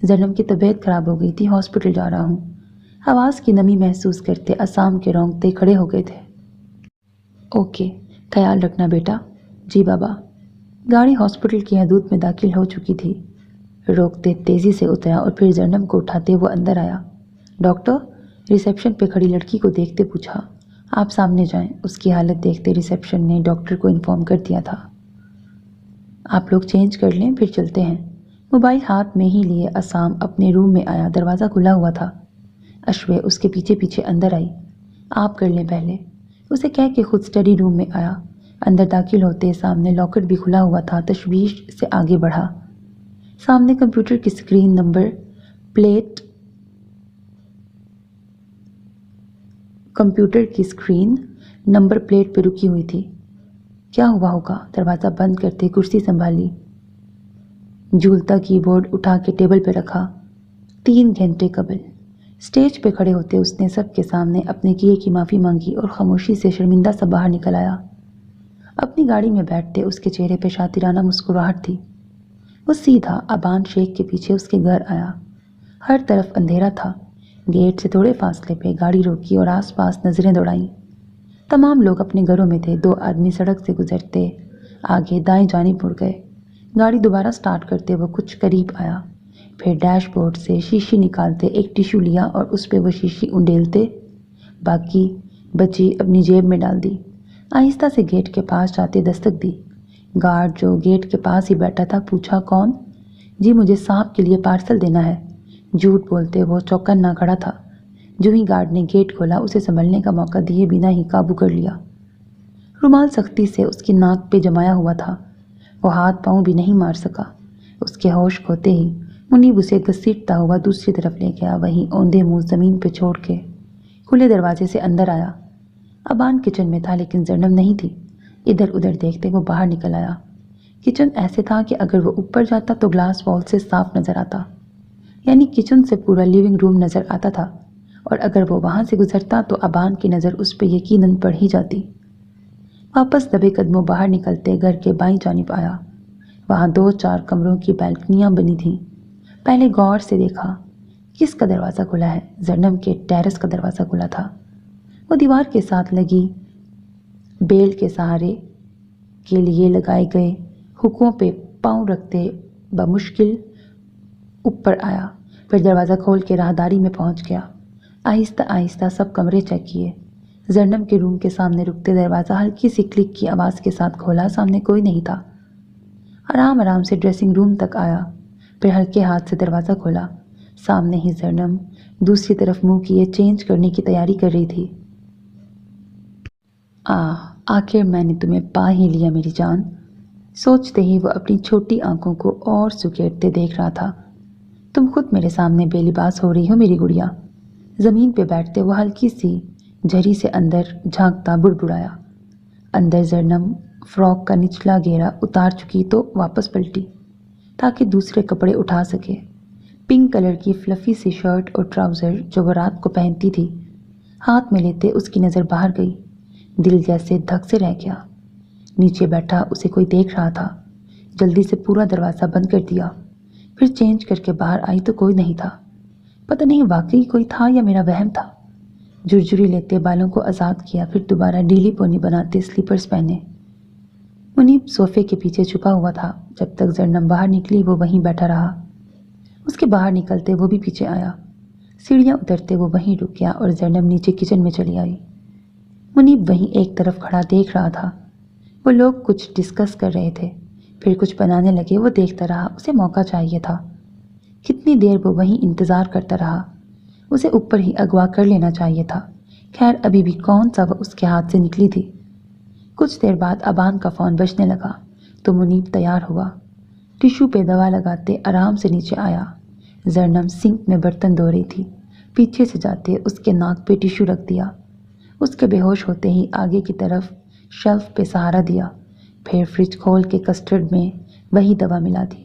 زرنم کی طبیعت خراب ہو گئی تھی، ہاسپٹل جا رہا ہوں۔ آواز کی نمی محسوس کرتے عصام کے رونگٹے کھڑے ہو گئے تھے۔ اوکے، خیال رکھنا بیٹا۔ جی بابا۔ گاڑی ہاسپٹل کی حدود میں داخل ہو چکی تھی۔ روکتے تیزی سے اترا اور پھر زرنم کو اٹھاتے وہ اندر آیا۔ ڈاکٹر؟ ریسیپشن پہ کھڑی لڑکی کو دیکھتے پوچھا۔ آپ سامنے جائیں۔ اس کی حالت دیکھتے ریسیپشن نے ڈاکٹر کو انفارم کر دیا تھا۔ آپ لوگ چینج کر لیں، پھر چلتے ہیں۔ موبائل ہاتھ میں ہی لیے عصام اپنے روم میں آیا، دروازہ کھلا ہوا تھا۔ اشوے اس کے پیچھے پیچھے اندر آئی۔ آپ کر لیں پہلے، اسے کہہ کے خود اسٹڈی روم میں آیا۔ اندر داخل ہوتے سامنے لاکر بھی کھلا ہوا تھا، تشویش سے آگے بڑھا۔ سامنے کمپیوٹر کی اسکرین نمبر پلیٹ پہ رکی ہوئی تھی۔ کیا ہوا ہوگا؟ دروازہ بند کرتے کرسی سنبھالی، جھولتا کی بورڈ اٹھا کے ٹیبل پہ رکھا۔ 3 گھنٹے قبل اسٹیج پہ کھڑے ہوتے اس نے سب کے سامنے اپنے کیے کی معافی مانگی اور خاموشی سے شرمندہ سا باہر نکل آیا۔ اپنی گاڑی میں بیٹھتے اس کے چہرے پہ شاطرانہ مسکراہٹ تھی۔ وہ سیدھا ابان شیخ کے پیچھے اس کے گھر آیا۔ ہر طرف اندھیرا تھا۔ گیٹ سے تھوڑے فاصلے پہ گاڑی روکی اور آس پاس نظریں دوڑائیں۔ تمام لوگ اپنے گھروں میں تھے۔ 2 آدمی سڑک سے گزرتے آگے دائیں جانب مڑ گئے۔ گاڑی دوبارہ سٹارٹ کرتے وہ کچھ قریب آیا، پھر ڈیش بورڈ سے شیشی نکالتے ایک ٹیشو لیا اور اس پہ وہ شیشی انڈیلتے باقی بچی اپنی جیب میں ڈال دی۔ آہستہ سے گیٹ کے پاس جاتے دستک دی۔ گارڈ جو گیٹ کے پاس ہی بیٹھا تھا پوچھا، کون؟ جی مجھے صاحب کے لیے پارسل دینا ہے۔ جھوٹ بولتے وہ چوکنا کھڑا تھا۔ جو ہی گارڈ نے گیٹ کھولا اسے سنبھلنے کا موقع دیے بنا ہی قابو کر لیا۔ رومال سختی سے اس کی ناک پہ جمایا ہوا تھا، وہ ہاتھ پاؤں بھی نہیں مار سکا۔ اس کے ہوش کھوتے ہی منیب اسے گھسیٹتا ہوا دوسری طرف لے گیا، وہیں اوندے منہ زمین پہ چھوڑ کے کھلے دروازے سے اندر آیا۔ ابان کچن میں تھا لیکن زرنم نہیں تھی۔ ادھر ادھر دیکھتے وہ باہر نکل آیا۔ کچن ایسے تھا کہ اگر وہ اوپر جاتا تو گلاس وال سے صاف نظر آتا، یعنی کچن سے پورا لیونگ روم نظر آتا تھا، اور اگر وہ وہاں سے گزرتا تو ابان کی نظر اس پہ یقیناً پڑ ہی جاتی۔ واپس دبے قدموں باہر نکلتے گھر کے بائیں جانب آیا۔ وہاں 2-4 کمروں کی بیلکنیاں بنی تھیں۔ پہلے غور سے دیکھا، کس کا دروازہ کھلا ہے؟ زرنم کے ٹیرس کا دروازہ کھلا تھا۔ وہ دیوار کے ساتھ لگی بیل کے سہارے کے لیے لگائے گئے ہکوں پہ پاؤں رکھتے بمشکل اوپر آیا، پھر دروازہ کھول کے راہداری میں پہنچ گیا۔ آہستہ آہستہ سب کمرے چیک کیے۔ زرنم کے روم کے سامنے رکتے دروازہ ہلکی سی کلک کی آواز کے ساتھ کھولا۔ سامنے کوئی نہیں تھا۔ آرام آرام سے ڈریسنگ روم تک آیا، پھر ہلکے ہاتھ سے دروازہ کھولا۔ سامنے ہی زرنم دوسری طرف منہ کیے چینج کرنے کی تیاری کر رہی تھی۔ آخر میں نے تمہیں پا ہی لیا میری جان، سوچتے ہی وہ اپنی چھوٹی آنکھوں کو اور سکیڑتے دیکھ رہا تھا۔ تم خود میرے سامنے بے لباس ہو رہی ہو میری گڑیا۔ زمین پہ بیٹھتے وہ ہلکی سی جھری سے اندر جھانکتا بڑبڑایا۔ اندر زرنم فراک کا نچلا گھیرا اتار چکی تو واپس پلٹی تاکہ دوسرے کپڑے اٹھا سکے۔ پنک کلر کی فلفی سی شرٹ اور ٹراؤزر جو وہ رات کو پہنتی تھی، ہاتھ میں لیتے اس کی نظر باہر گئی۔ دل جیسے دھک سے رہ گیا۔ نیچے بیٹھا اسے کوئی دیکھ رہا تھا۔ جلدی سے پورا دروازہ بند کر دیا، پھر چینج کر کے باہر آئی تو کوئی نہیں تھا۔ پتہ نہیں واقعی کوئی تھا یا میرا وہم تھا۔ جھرجھری لیتے بالوں کو آزاد کیا، پھر دوبارہ ڈھیلی پونی بناتے سلیپرز پہنے۔ منیب صوفے کے پیچھے چھپا ہوا تھا۔ جب تک زرنم باہر نکلی وہ وہیں بیٹھا رہا۔ اس کے باہر نکلتے وہ بھی پیچھے آیا۔ سیڑھیاں اترتے وہ وہیں رک گیا اور زرنم نیچے کچن میں چلی آئی۔ منیب وہیں ایک طرف کھڑا دیکھ رہا تھا۔ وہ لوگ کچھ ڈسکس کر رہے تھے، پھر کچھ بنانے لگے۔ وہ دیکھتا رہا، اسے موقع چاہیے تھا۔ کتنی دیر وہ وہیں انتظار کرتا رہا۔ اسے اوپر ہی اغوا کر لینا چاہیے تھا۔ خیر ابھی بھی کون سا وہ اس کے ہاتھ سے نکلی تھی۔ کچھ دیر بعد ابان کا فون بجنے لگا تو منیب تیار ہوا۔ ٹشو پہ دوا لگاتے آرام سے نیچے آیا۔ زرنم سنک میں برتن دھو رہی تھی۔ پیچھے سے جاتے اس کے ناک پہ ٹشو رکھ دیا۔ اس کے بے ہوش ہوتے ہی آگے کی طرف شیلف پہ سہارا دیا، پھر فریج کھول کے کسٹرڈ میں وہی دوا ملا دی۔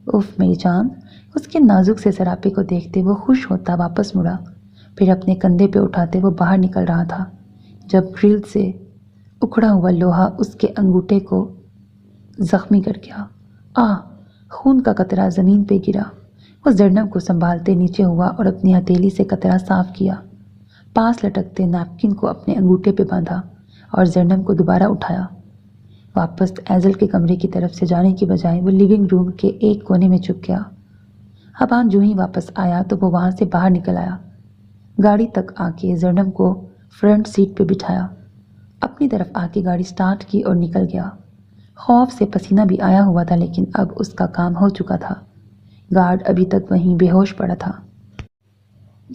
اف میری جان، اس کے نازک سے سراپے کو دیکھتے وہ خوش ہوتا واپس مڑا، پھر اپنے کندھے پہ اٹھاتے وہ باہر نکل رہا تھا جب گرل سے اکھڑا ہوا لوہا اس کے انگوٹھے کو زخمی کر گیا۔ خون کا قطرہ زمین پہ گرا۔ وہ زرنم کو سنبھالتے نیچے ہوا اور اپنی ہتھیلی سے قطرہ صاف کیا۔ پاس لٹکتے نیپکن کو اپنے انگوٹھے پہ باندھا اور زرنم کو دوبارہ اٹھایا۔ واپس ایزل کے کمرے کی طرف سے جانے کی بجائے وہ لیونگ روم کے ایک کونے میں چھپ گیا۔ ابان جو ہی واپس آیا تو وہ وہاں سے باہر نکل آیا۔ گاڑی تک آ کے زرنم کو فرنٹ سیٹ پہ بٹھایا، اپنی طرف آ کے گاڑی سٹارٹ کی اور نکل گیا۔ خوف سے پسینہ بھی آیا ہوا تھا لیکن اب اس کا کام ہو چکا تھا۔ گارڈ ابھی تک وہیں بے ہوش پڑا تھا۔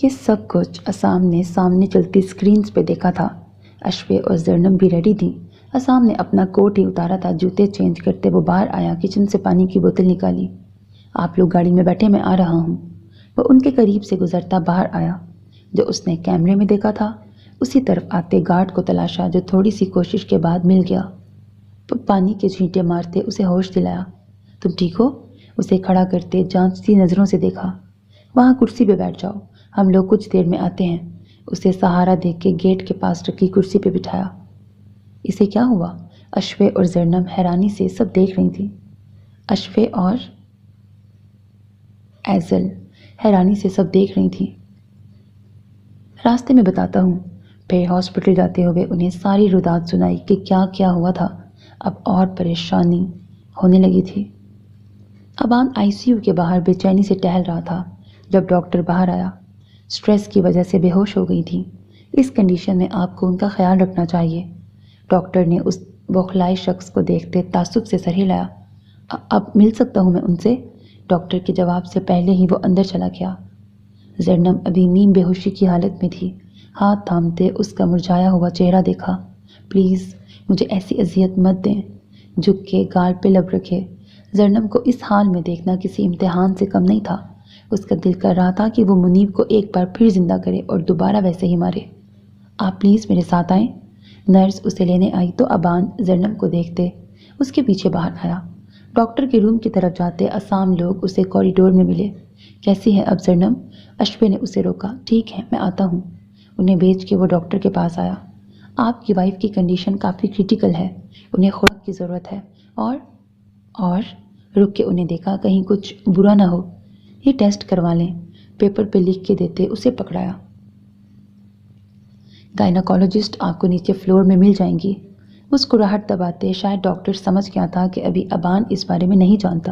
یہ سب کچھ اسام نے سامنے چلتی سکرینز پہ دیکھا تھا۔ اشوے اور زرنم بھی ریڈی تھی۔ اسام نے اپنا کوٹ ہی اتارا تھا، جوتے چینج کرتے وہ باہر آیا، کچن سے پانی کی بوتل نکالی۔ آپ لوگ گاڑی میں بیٹھے، میں آ رہا ہوں۔ وہ ان کے قریب سے گزرتا باہر آیا۔ جو اس نے کیمرے میں دیکھا تھا اسی طرف آتے گارڈ کو تلاشا، جو تھوڑی سی کوشش کے بعد مل گیا۔ پانی کے چھینٹے مارتے اسے ہوش دلایا۔ تم ٹھیک ہو؟ اسے کھڑا کرتے جانچتی نظروں سے دیکھا۔ وہاں کرسی پہ بیٹھ جاؤ، ہم لوگ کچھ دیر میں آتے ہیں۔ اسے سہارا دے کے گیٹ کے پاس رکھی کرسی پہ بٹھایا۔ اسے کیا ہوا؟ اشوے اور زرنم حیرانی سے سب دیکھ رہی تھی۔ اشوے اور ایزل حیرانی سے سب دیکھ رہی تھی۔ راستے میں بتاتا ہوں۔ پھر ہاسپٹل جاتے ہوئے انہیں ساری رودات سنائی کہ کیا کیا ہوا تھا۔ اب اور پریشانی ہونے لگی تھی۔ ابان آئی سی یو کے باہر بے چینی سے ٹہل رہا تھا جب ڈاکٹر باہر آیا۔ سٹریس کی وجہ سے بے ہوش ہو گئی تھی۔ اس کنڈیشن میں آپ کو ان کا خیال رکھنا چاہیے۔ ڈاکٹر نے اس بوکھلائے شخص کو دیکھتے تعصب سے سر ہلایا۔ اب مل سکتا ہوں میں ان سے؟ ڈاکٹر کے جواب سے پہلے ہی وہ اندر چلا گیا۔ زرنم ابھی نیم بے ہوشی کی حالت میں تھی۔ ہاتھ تھامتے اس کا مرجھایا ہوا چہرہ دیکھا۔ پلیز مجھے ایسی اذیت مت دیں۔ جھک کے گال پہ لب رکھے۔ زرنم کو اس حال میں دیکھنا کسی امتحان سے کم نہیں تھا۔ اس کا دل کر رہا تھا کہ وہ منیب کو ایک بار پھر زندہ کرے اور دوبارہ ویسے ہی مارے۔ آپ پلیز میرے ساتھ آئیں۔ نرس اسے لینے آئی تو ابان زرنم کو دیکھتے اس کے پیچھے باہر آیا۔ ڈاکٹر کے روم کی طرف جاتے اسام لوگ اسے کوریڈور میں ملے۔ کیسی ہے اب زرنم؟ اشوے نے اسے روکا۔ ٹھیک ہے، میں آتا ہوں۔ انہیں بھیج کے وہ ڈاکٹر کے پاس آیا۔ آپ کی وائف کی کنڈیشن کافی کریٹیکل ہے، انہیں خوراک کی ضرورت ہے اور رک کے انہیں دیکھا کہیں کچھ برا نہ ہو۔ یہ ٹیسٹ کروا لیں۔ پیپر پہ لکھ کے دیتے اسے پکڑایا۔ گائناکولوجسٹ آپ کو نیچے فلور میں مل جائیں گی۔ مسکراہٹ دباتے شاید ڈاکٹر سمجھ گیا تھا کہ ابھی ابان اس بارے میں نہیں جانتا۔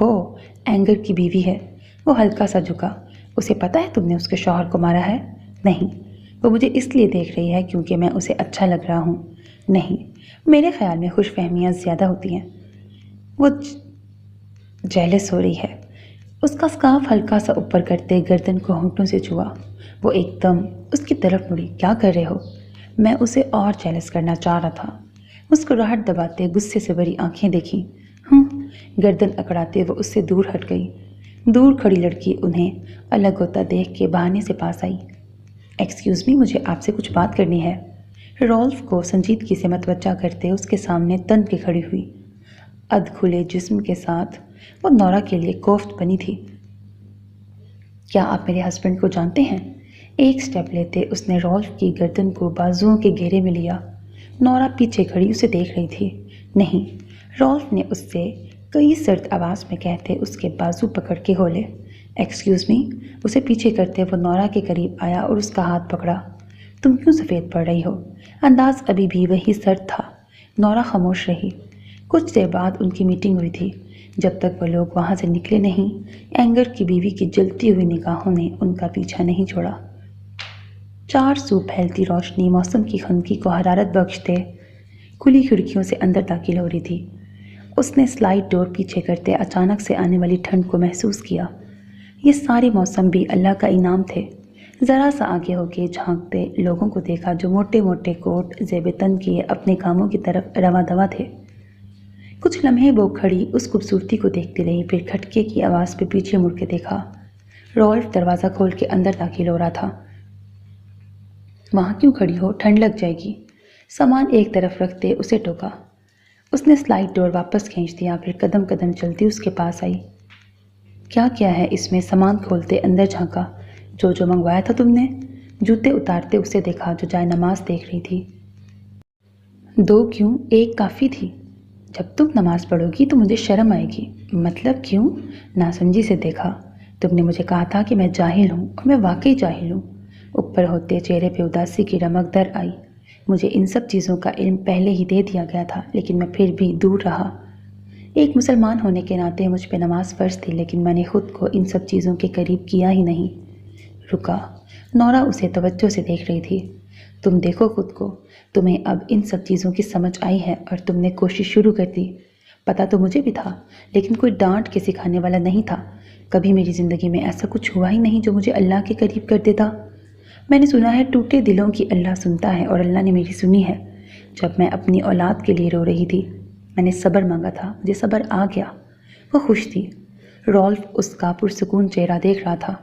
وہ اینگر کی بیوی ہے۔ وہ ہلکا سا جھکا۔ اسے پتہ ہے تم نے اس کے شوہر کو مارا ہے؟ نہیں۔ وہ مجھے اس لیے دیکھ رہی ہے کیونکہ میں اسے اچھا لگ رہا ہوں؟ نہیں، میرے خیال میں خوش فہمیاں زیادہ ہوتی ہیں۔ وہ جیلس ہو رہی ہے۔ اس کا اسکارف ہلکا سا اوپر کرتے گردن کو ہونٹوں سے چھوا۔ وہ ایک دم اس کی طرف مڑی۔ کیا کر رہے ہو؟ میں اسے اور جیلس کرنا چاہ رہا تھا۔ مسکراہٹ دباتے غصے سے بھری آنکھیں دیکھیں۔ گردن اکڑاتے وہ اس سے دور ہٹ گئی۔ دور کھڑی لڑکی انہیں الگ ہوتا دیکھ کے بہانے سے پاس آئی۔ ایکسکیوز می، مجھے آپ سے کچھ بات کرنی ہے۔ رولف کو سنجیدگی سے متوجہ کرتے اس کے سامنے تن کے کھڑی ہوئی۔ ادھ کھلے جسم کے ساتھ وہ نورا کے لیے کوفت بنی تھی۔ کیا آپ میرے ہسبینڈ کو جانتے ہیں؟ ایک سٹیپ لیتے اس نے رولف کی گردن کو بازوؤں کے گھیرے میں لیا۔ نورا پیچھے کھڑی اسے دیکھ رہی تھی۔ نہیں، رولف نے اس سے کئی سرد آواز میں کہتے اس کے بازو پکڑ کے کھولے۔ ایکسکیوز می، اسے پیچھے کرتے وہ نورا کے قریب آیا اور اس کا ہاتھ پکڑا۔ تم کیوں سفید پڑ رہی ہو؟ انداز ابھی بھی وہی سرد تھا۔ نورا خاموش رہی۔ کچھ دیر بعد ان کی میٹنگ ہوئی تھی۔ جب تک وہ لوگ وہاں سے نکلے نہیں، اینگر کی بیوی کی جلتی ہوئی نگاہوں نے ان کا پیچھا نہیں چھوڑا۔ چار سو پھیلتی روشنی موسم کی خنکی کو حرارت بخشتے کھلی کھڑکیوں سے اندر داخل ہو رہی تھی۔ اس نے سلائڈ ڈور پیچھے کرتے اچانک سے آنے والی ٹھنڈ کو محسوس کیا۔ یہ سارے موسم بھی اللہ کا انعام تھے۔ ذرا سا آگے ہو کے جھانکتے لوگوں کو دیکھا جو موٹے موٹے کوٹ زیب تن کیے اپنے کاموں کی طرف رواں دواں تھے۔ کچھ لمحے وہ کھڑی اس خوبصورتی کو دیکھتی رہی، پھر کھٹکے کی آواز پہ پیچھے مڑ کے دیکھا۔ رولف دروازہ کھول کے اندر داخل ہو رہا تھا۔ وہاں کیوں کھڑی ہو؟ ٹھنڈ لگ جائے گی۔ سامان ایک طرف رکھتے اسے ٹوکا۔ اس نے سلائڈ ڈور واپس کھینچ دیا، پھر قدم قدم چلتی اس کے پاس آئی۔ کیا ہے اس میں؟ سامان کھولتے اندر جھانکا۔ جو منگوایا تھا تم نے؟ جوتے اتارتے اسے دیکھا جو جائے نماز دیکھ رہی تھی۔ دو کیوں؟ ایک کافی تھی۔ جب تم نماز پڑھو گی تو مجھے شرم آئے گی۔ مطلب کیوں؟ ناسمجھی سے دیکھا۔ تم نے مجھے کہا تھا کہ میں جاہل ہوں، اور میں واقعی جاہل ہوں۔ اوپر ہوتے چہرے پہ اداسی کی رمق در آئی۔ مجھے ان سب چیزوں کا علم پہلے ہی دے دیا گیا تھا، لیکن میں پھر بھی دور رہا۔ ایک مسلمان ہونے کے ناطے مجھ پہ نماز فرض تھی، لیکن میں نے خود کو ان سب چیزوں کے قریب کیا ہی نہیں۔ رکا۔ نورا اسے توجہ سے دیکھ رہی تھی۔ تم دیکھو خود کو۔ تمہیں اب ان سب چیزوں کی سمجھ آئی ہے اور تم نے کوشش شروع کر دی۔ پتہ تو مجھے بھی تھا، لیکن کوئی ڈانٹ کے سکھانے والا نہیں تھا۔ کبھی میری زندگی میں ایسا کچھ ہوا ہی نہیں جو مجھے اللہ کے قریب کر دیتا۔ میں نے سنا ہے ٹوٹے دلوں کی اللہ سنتا ہے، اور اللہ نے میری سنی ہے۔ جب میں اپنی اولاد کے لیے رو رہی تھی، میں نے صبر مانگا تھا، مجھے صبر آ گیا۔ وہ خوش تھی۔ رولف اس کا پرسکون چہرہ دیکھ رہا تھا۔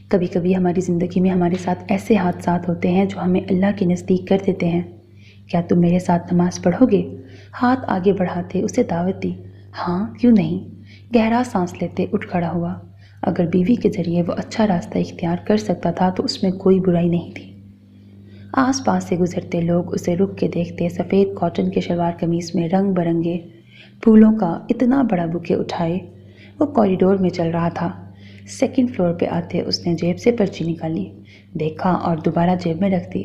کبھی کبھی ہماری زندگی میں ہمارے ساتھ ایسے حادثات ہوتے ہیں جو ہمیں اللہ کے نزدیک کر دیتے ہیں۔ کیا تم میرے ساتھ نماز پڑھو گے؟ ہاتھ آگے بڑھاتے اسے دعوت دی۔ ہاں، کیوں نہیں؟ گہرا سانس لیتے اٹھ کھڑا ہوا۔ اگر بیوی کے ذریعے وہ اچھا راستہ اختیار کر سکتا تھا تو اس میں کوئی برائی نہیں تھی۔ آس پاس سے گزرتے لوگ اسے رک کے دیکھتے۔ سفید کاٹن کے شلوار قمیص میں رنگ برنگے پھولوں کا اتنا بڑا بوکے اٹھائے وہ کوریڈور میں چل رہا تھا۔ سیکنڈ فلور پہ آتے اس نے جیب سے پرچی نکالی، دیکھا اور دوبارہ جیب میں رکھ دی۔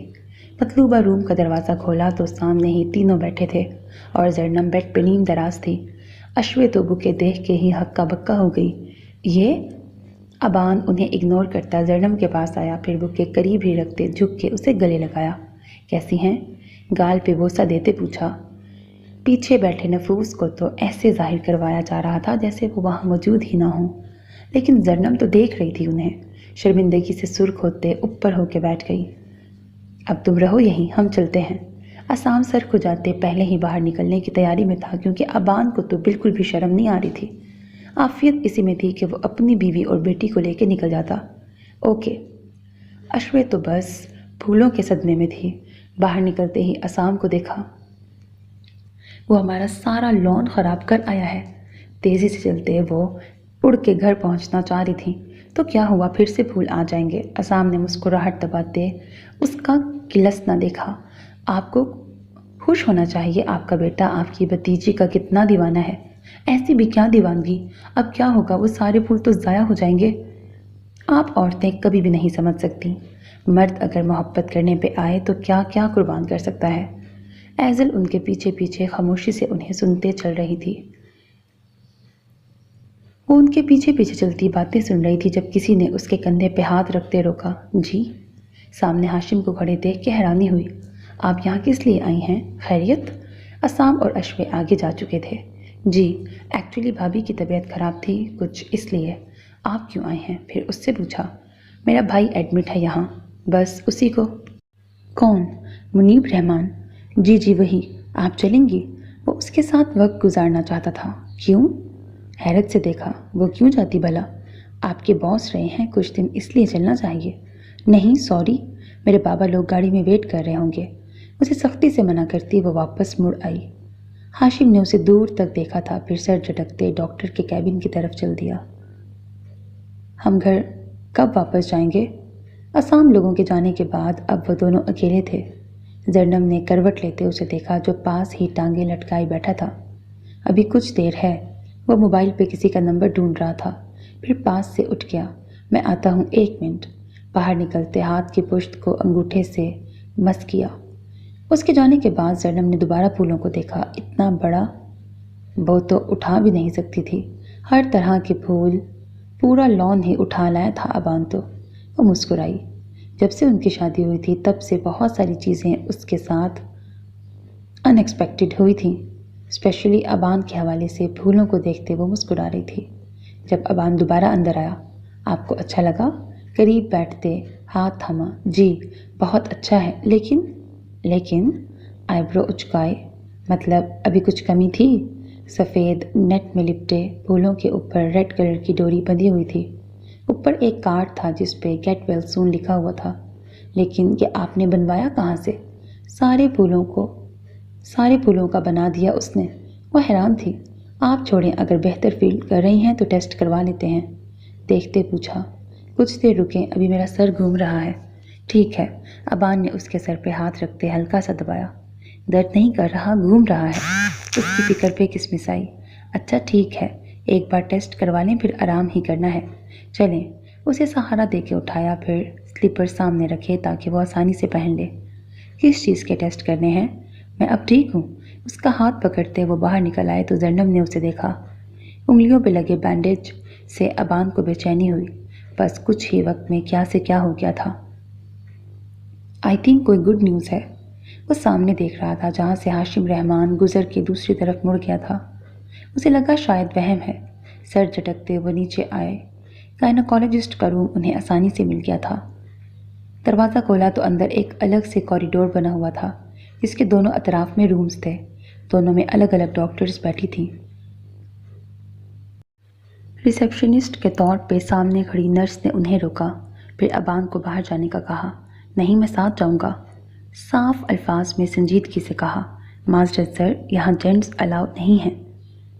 مطلوبہ روم کا دروازہ کھولا تو سامنے ہی تینوں بیٹھے تھے، اور زرنم بیڈ پہ نیم دراز تھی۔ اشوے تو بوکے دیکھ کے ہی ہکا بکا ہو گئی۔ یہ ابان انہیں اگنور کرتا زرنم کے پاس آیا، پھر بوکے قریب ہی رکھتے جھک کے اسے گلے لگایا۔ کیسی ہیں؟ گال پہ بوسہ دیتے پوچھا۔ پیچھے بیٹھے نفوس کو تو ایسے ظاہر کروایا جا رہا تھا جیسے وہ وہاں موجود ہی نہ ہوں، لیکن زرنم تو دیکھ رہی تھی انہیں۔ شرمندگی سے سرخ ہوتے اوپر ہو کے بیٹھ گئی۔ اب تم رہو یہیں، ہم چلتے ہیں۔ اسام سر کو جاتے پہلے ہی باہر نکلنے کی تیاری میں تھا، کیونکہ ابان کو تو بالکل بھی شرم نہیں آ رہی تھی۔ عافیت اسی میں تھی کہ وہ اپنی بیوی اور بیٹی کو لے کے نکل جاتا۔ اوکے۔ اشوے تو بس پھولوں کے صدمے میں تھی۔ باہر نکلتے ہی اسام کو دیکھا۔ وہ ہمارا سارا لون خراب کر آیا ہے۔ تیزی سے چلتے وہ اڑ کے گھر پہنچنا چاہ رہی تھی۔ تو کیا ہوا، پھر سے پھول آ جائیں گے؟ اسام نے مسکراہٹ دباتے اس کا کلسنا دیکھا۔ آپ کو خوش ہونا چاہیے، آپ کا بیٹا آپ کی بھتیجی کا کتنا دیوانہ ہے۔ ایسی بھی کیا دیوانگی؟ اب کیا ہوگا، وہ سارے پھول تو ضائع ہو جائیں گے۔ آپ عورتیں کبھی بھی نہیں سمجھ سکتی، مرد اگر محبت کرنے پہ آئے تو کیا کیا قربان کر سکتا ہے۔ ایزل ان کے پیچھے پیچھے خاموشی سے انہیں سنتے چل رہی تھی۔ وہ ان کے پیچھے پیچھے چلتی باتیں سن رہی تھی جب کسی نے اس کے کندھے پہ ہاتھ رکھتے روکا۔ جی؟ سامنے ہاشم کو کھڑے دیکھ کے حیرانی ہوئی۔ آپ یہاں کس لیے آئی ہیں؟ خیریت؟ اسام اور اشوے آگے جا چکے تھے۔ جی، ایکچولی بھابھی کی طبیعت خراب تھی کچھ، اس لیے۔ آپ کیوں آئے ہیں؟ پھر اس سے پوچھا۔ میرا بھائی ایڈمٹ ہے یہاں، بس اسی کو۔ کون؟ منیب رحمان؟ جی جی وہی۔ آپ چلیں گی؟ وہ اس کے ساتھ وقت گزارنا چاہتا تھا۔ کیوں؟ حیرت سے دیکھا۔ وہ کیوں جاتی بھلا؟ آپ کے باس رہے ہیں کچھ دن، اس لیے چلنا چاہیے۔ نہیں سوری، میرے بابا لوگ گاڑی میں ویٹ کر رہے ہوں گے۔ اسے سختی سے منع کرتی وہ واپس مڑ آئی۔ ہاشم نے اسے دور تک دیکھا تھا، پھر سر جھٹکتے ڈاکٹر کے کیبن کی طرف چل دیا۔ ہم گھر کب واپس جائیں گے؟ اسام لوگوں کے جانے کے بعد اب وہ دونوں اکیلے تھے۔ زرنم نے کروٹ لیتے اسے دیکھا جو پاس ہی ٹانگیں لٹکائے بیٹھا تھا۔ ابھی کچھ دیر ہے۔ وہ موبائل پہ کسی کا نمبر ڈھونڈ رہا تھا، پھر پاس سے اٹھ گیا۔ میں آتا ہوں، 1 منٹ۔ باہر نکلتے ہاتھ کی پشت کو انگوٹھے سے مس کیا۔ اس کے جانے کے بعد زرنم نے دوبارہ پھولوں کو دیکھا۔ اتنا بڑا وہ تو اٹھا بھی نہیں سکتی تھی۔ ہر طرح کے پھول، پورا لان ہی اٹھا لایا تھا ابان تو۔ وہ مسکرائی۔ جب سے ان کی شادی ہوئی تھی تب سے بہت ساری چیزیں اس کے ساتھ ان ایکسپیکٹڈ ہوئی تھیں، اسپیشلی ابان کے حوالے سے۔ پھولوں کو دیکھتے وہ مسکرا رہی تھی۔ جب ابان دوبارہ اندر آیا، آپ کو اچھا لگا؟ قریب بیٹھتے ہاتھ تھاما۔ جی بہت اچھا ہے، لیکن آئی برو اچکائے۔ مطلب ابھی کچھ کمی تھی؟ سفید نیٹ میں لپٹے پھولوں کے اوپر ریڈ کلر کی ڈوری بندھی ہوئی تھی۔ اوپر ایک کارڈ تھا جس پہ گیٹ ویل سون لکھا ہوا تھا۔ لیکن یہ آپ نے بنوایا کہاں سے؟ سارے پھولوں کا بنا دیا اس نے۔ وہ حیران تھی۔ آپ چھوڑیں، اگر بہتر فیل کر رہی ہیں تو ٹیسٹ کروا لیتے ہیں۔ دیکھتے پوچھا۔ کچھ دیر رکیں، ابھی میرا سر گھوم رہا ہے۔ ٹھیک ہے۔ ابان نے اس کے سر پہ ہاتھ رکھتے ہلکا سا دبایا۔ درد نہیں کر رہا، گھوم رہا ہے۔ اس کی فکر پہ کسمس آئی۔ اچھا ٹھیک ہے، ایک بار ٹیسٹ کروا لیں پھر آرام ہی کرنا ہے۔ چلیں۔ اسے سہارا دے کے اٹھایا، پھر سلیپر سامنے رکھے تاکہ وہ آسانی سے پہن لے۔ کس چیز کے ٹیسٹ کرنے ہیں؟ میں اب ٹھیک ہوں۔ اس کا ہاتھ پکڑتے وہ باہر نکل آئے تو زرنم نے اسے دیکھا۔ انگلیوں پہ لگے بینڈیج سے ابان کو بے چینی ہوئی۔ بس کچھ ہی وقت میں کیا سے کیا ہو گیا تھا۔ آئی تھنک کوئی گڈ نیوز ہے۔ وہ سامنے دیکھ رہا تھا جہاں سے ہاشم رحمان گزر کے دوسری طرف مڑ گیا تھا۔ اسے لگا شاید وہم ہے۔ سر جھٹکتے وہ نیچے آئے۔ گائنیکالوجسٹ کا روم انہیں آسانی سے مل گیا تھا۔ دروازہ کھولا تو اندر ایک الگ سے کوریڈور بنا ہوا تھا جس کے دونوں اطراف میں رومز تھے۔ دونوں میں الگ الگ ڈاکٹرز بیٹھی تھیں۔ ریسیپشنسٹ کے طور پہ سامنے کھڑی نرس نے انہیں روکا، پھر ابان کو باہر جانے کا کہا۔ نہیں، میں ساتھ جاؤں گا، صاف الفاظ میں سنجیدگی سے کہا۔ معذرت سر، یہاں جینٹس الاؤ نہیں ہیں۔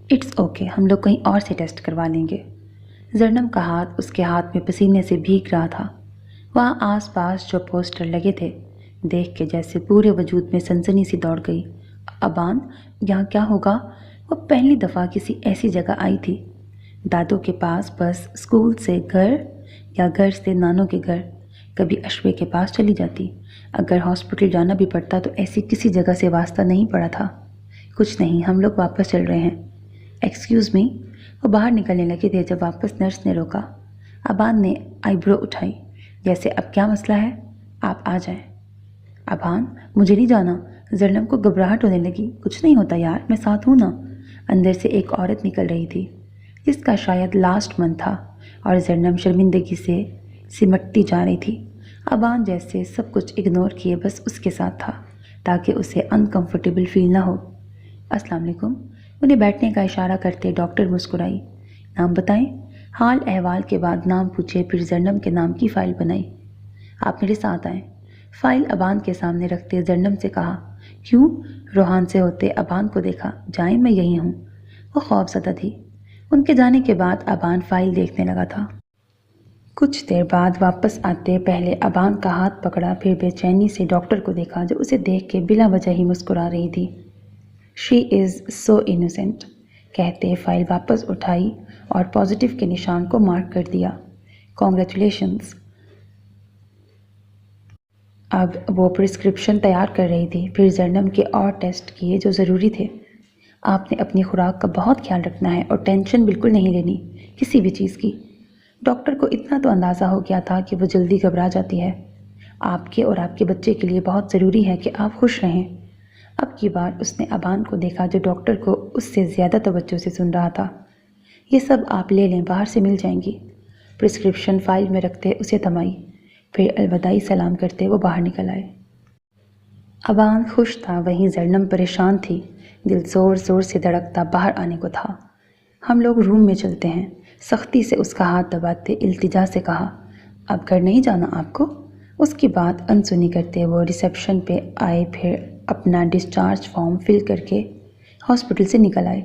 اٹس اوکے، ہم لوگ کہیں اور سے ٹیسٹ کروا لیں گے۔ زرنم کا ہاتھ اس کے ہاتھ میں پسینے سے بھیگ رہا تھا۔ وہاں آس پاس جو پوسٹر لگے تھے دیکھ کے جیسے پورے وجود میں سنسنی سی دوڑ گئی۔ ابان، یہاں کیا ہوگا؟ وہ پہلی دفعہ کسی ایسی جگہ آئی تھی۔ دادوں کے پاس بس اسکول سے گھر یا گھر سے نانوں کے گھر، کبھی اشوے کے پاس چلی جاتی۔ اگر ہاسپٹل جانا بھی پڑتا تو ایسی کسی جگہ سے واسطہ نہیں پڑا تھا۔ کچھ نہیں، ہم لوگ واپس چل رہے ہیں۔ Excuse me. وہ باہر نکلنے لگے تھے جب واپس نرس نے روکا۔ ابان نے آئی برو اٹھائی، جیسے اب کیا مسئلہ ہے؟ آپ آ جائیں۔ ابان، مجھے نہیں جانا۔ زرنم کو گھبراہٹ ہونے لگی۔ کچھ نہیں ہوتا یار، میں ساتھ ہوں نا۔ اندر سے ایک عورت نکل رہی تھی جس کا شاید لاسٹ منتھ تھا، اور زرنم شرمندگی سے سمٹتی جا رہی تھی۔ ابان جیسے سب کچھ اگنور کیے بس اس کے ساتھ تھا تاکہ اسے انکمفرٹیبل فیل نہ ہو۔ السلام علیکم۔ انہیں بیٹھنے کا اشارہ کرتے ڈاکٹر مسکرائی۔ نام بتائیں۔ حال احوال کے بعد نام پوچھے، پھر زرنم کے نام کی فائل بنائی۔ آپ میرے ساتھ آئیں۔ فائل ابان کے سامنے رکھتے زرنم سے کہا۔ کیوں؟ روحان سے ہوتے ابان کو دیکھا۔ جائیں، میں یہی ہوں۔ وہ خوف زدہ تھی۔ ان کے جانے کے بعد ابان فائل دیکھنے لگا تھا۔ کچھ دیر بعد واپس آتے پہلے ابان کا ہاتھ پکڑا، پھر بے چینی سے ڈاکٹر کو دیکھا جو اسے دیکھ کے بلا وجہ ہی مسکرا رہی تھی۔ شی از سو انوسینٹ، کہتے فائل واپس اٹھائی اور پازیٹیو کے نشان کو مارک کر دیا۔ کانگریچولیشنز۔ اب وہ پرسکرپشن تیار کر رہی تھی، پھر زرنم کے اور ٹیسٹ کیے جو ضروری تھے۔ آپ نے اپنی خوراک کا بہت خیال رکھنا ہے اور ٹینشن بالکل نہیں لینی کسی بھی چیز کی۔ ڈاکٹر کو اتنا تو اندازہ ہو گیا تھا کہ وہ جلدی گھبرا جاتی ہے۔ آپ کے اور آپ کے بچے کے لیے بہت ضروری ہے کہ آپ خوش رہیں۔ اب کی بار اس نے ابان کو دیکھا جو ڈاکٹر کو اس سے زیادہ توجہ سے سن رہا تھا۔ یہ سب آپ لے لیں، باہر سے مل جائیں گی۔ پرسکرپشن فائل میں رکھتے اسے تھمائی، پھر الوداعی سلام کرتے وہ باہر نکل آئے۔ ابان خوش تھا، وہیں زرنم پریشان تھی، دل زور زور سے دھڑکتا باہر آنے کو تھا۔ ہم لوگ روم میں چلتے ہیں، سختی سے اس کا ہاتھ دباتے التجا سے کہا۔ اب گھر نہیں جانا آپ کو؟ اس کی بات انسنی کرتے وہ ریسیپشن پہ آئے، پھر اپنا ڈسچارج فارم فل کر کے ہاسپٹل سے نکل آئے۔